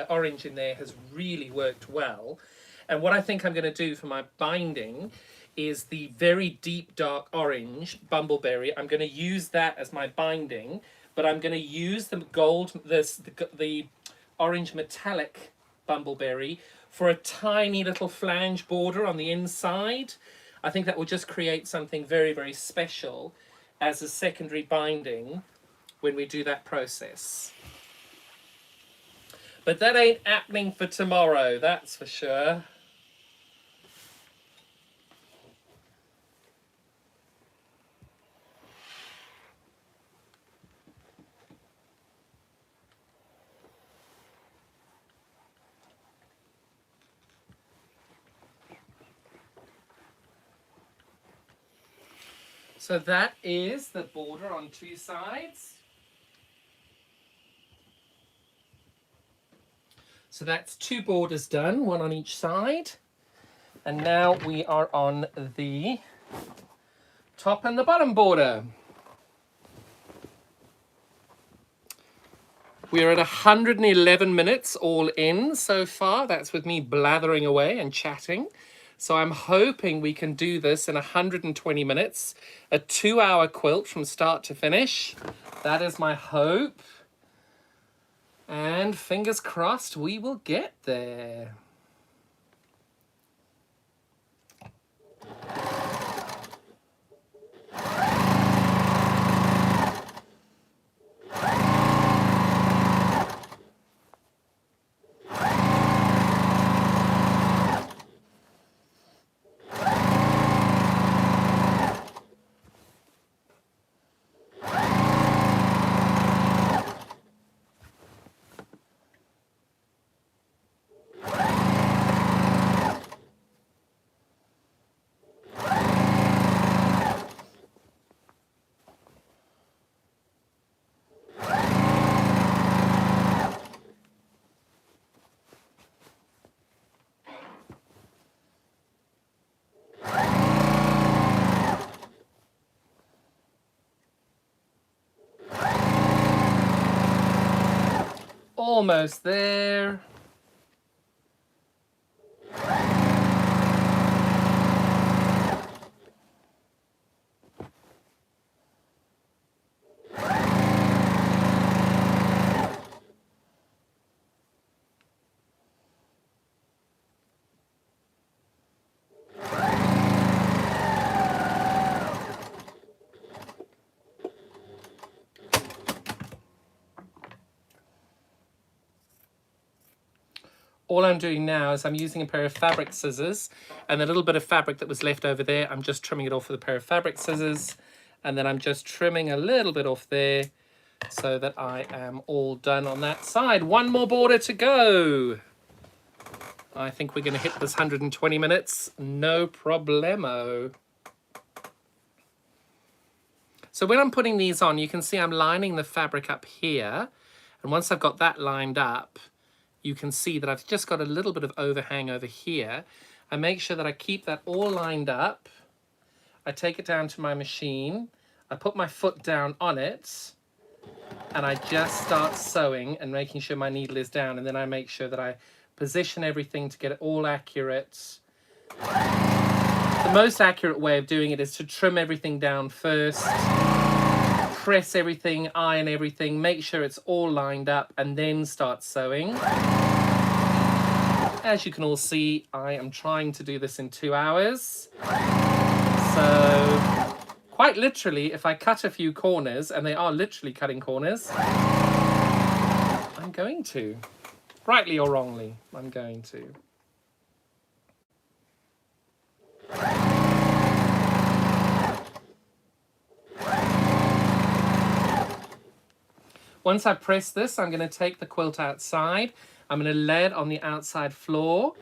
orange in there has really worked well. And what I think I'm going to do for my binding is the very deep dark orange bumbleberry. I'm going to use that as my binding, but I'm going to use the the orange metallic bumbleberry for a tiny little flange border on the inside. I think that will just create something very, very special as a secondary binding when we do that process. But that ain't happening for tomorrow, that's for sure. So that is the border on two sides. So that's two borders done, one on each side. And now we are on the top and the bottom border. We're at 111 minutes all in so far. That's with me blathering away and chatting. So I'm hoping we can do this in 120 minutes, a 2-hour quilt from start to finish. That is my hope. And fingers crossed we will get there. Almost there. All I'm doing now is I'm using a pair of fabric scissors, and the little bit of fabric that was left over there, I'm just trimming it off with a pair of fabric scissors, and then I'm just trimming a little bit off there so that I am all done on that side. One more border to go. I think we're going to hit this 120 minutes, no problemo. So when I'm putting these on, you can see I'm lining the fabric up here, And once I've got that lined up, you can see that I've just got a little bit of overhang over here. I make sure that I keep that all lined up. I take it down to my machine. I put my foot down on it, and I just start sewing and making sure my needle is down. And then I make sure that I position everything to get it all accurate. The most accurate way of doing it is to trim everything down first, press everything, iron everything, make sure it's all lined up, and then start sewing. As you can all see, I am trying to do this in 2 hours. So quite literally, if I cut a few corners, and they are literally cutting corners, I'm going to. Rightly or wrongly, I'm going to. Once I press this, I'm going to take the quilt outside. I'm going to lay it on the outside floor.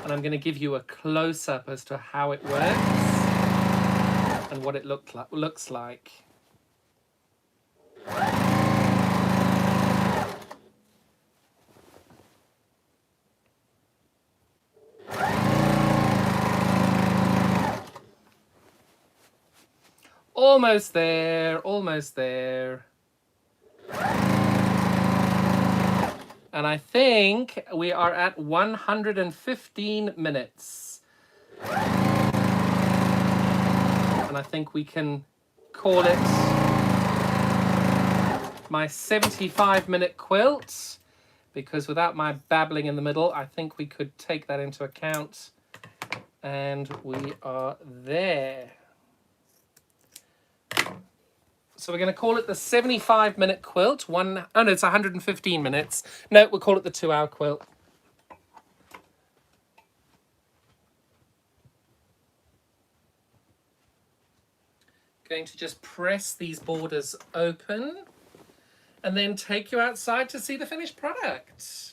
And I'm going to give you a close-up as to how it works and what it looks like. Almost there, almost there. And I think we are at 115 minutes. And I think we can call it my 75-minute quilt, because without my babbling in the middle, I think we could take that into account. And we are there. So we're going to call it the 75-minute quilt. Oh no, it's 115 minutes. No, we'll call it the 2-hour quilt. Going to just press these borders open and then take you outside to see the finished product.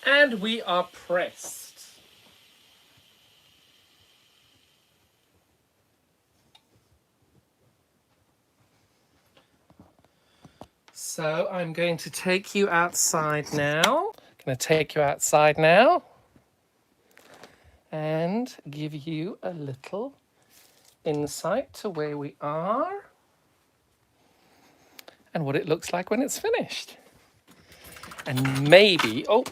And we are pressed. So I'm going to take you outside now. And give you a little insight to where we are and what it looks like when it's finished. And maybe, oh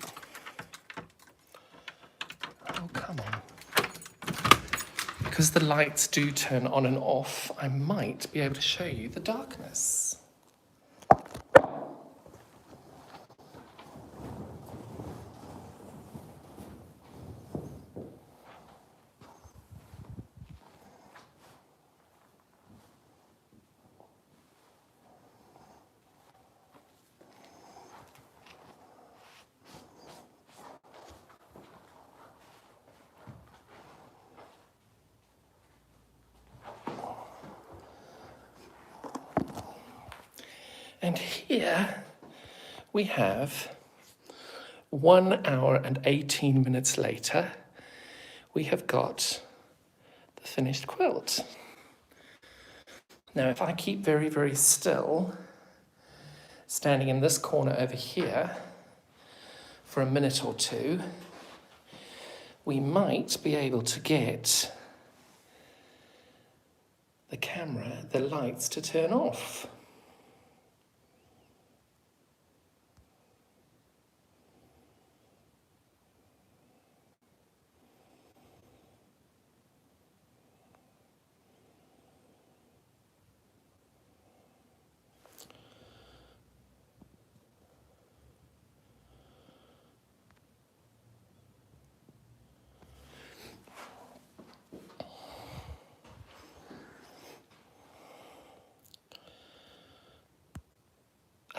come on. Because the lights do turn on and off, I might be able to show you the darkness. And here we have 1 hour and 18 minutes later, we have got the finished quilt. Now, if I keep very, very still, standing in this corner over here for a minute or two, we might be able to get the camera, the lights to turn off.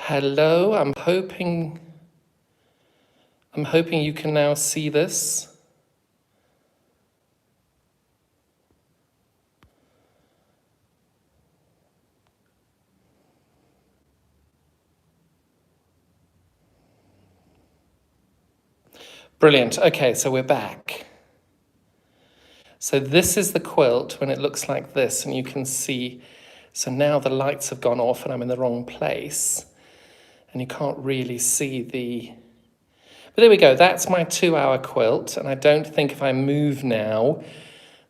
Hello, I'm hoping you can now see this. Brilliant. Okay, so we're back. So this is the quilt when it looks like this, and you can see, so now the lights have gone off and I'm in the wrong place, and you can't really see but there we go, that's my 2-hour quilt, and I don't think if I move now,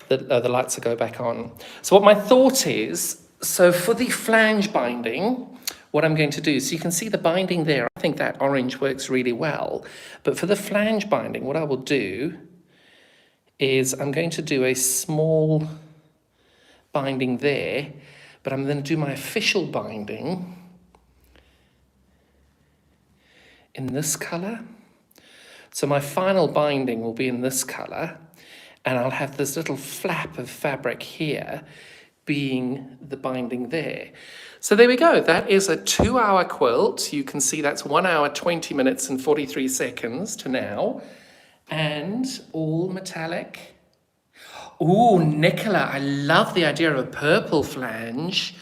that the lights will go back on. So what my thought is, so for the flange binding, what I'm going to do, so you can see the binding there, I think that orange works really well, but for the flange binding, what I will do is I'm going to do a small binding there, but I'm going to do my official binding in this colour. So my final binding will be in this colour, and I'll have this little flap of fabric here being the binding there. So there we go. That is a 2-hour quilt. You can see that's 1 hour, 20 minutes and 43 seconds to now. And all metallic. Ooh, Nicola, I love the idea of a purple flange.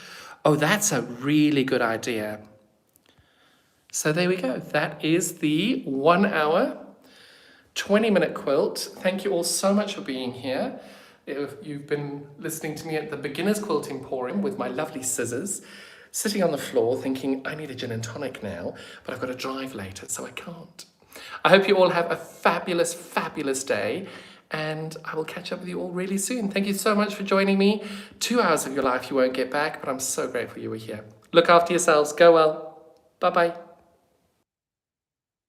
Oh, that's a really good idea. So there we go. That is the 1 hour, 20-minute quilt. Thank you all so much for being here. You've been listening to me at the Beginner's Quilt Emporium with my lovely scissors, sitting on the floor thinking, I need a gin and tonic now, but I've got to drive later, so I can't. I hope you all have a fabulous, fabulous day, and I will catch up with you all really soon. Thank you so much for joining me. 2 hours of your life you won't get back, but I'm so grateful you were here. Look after yourselves. Go well. Bye-bye.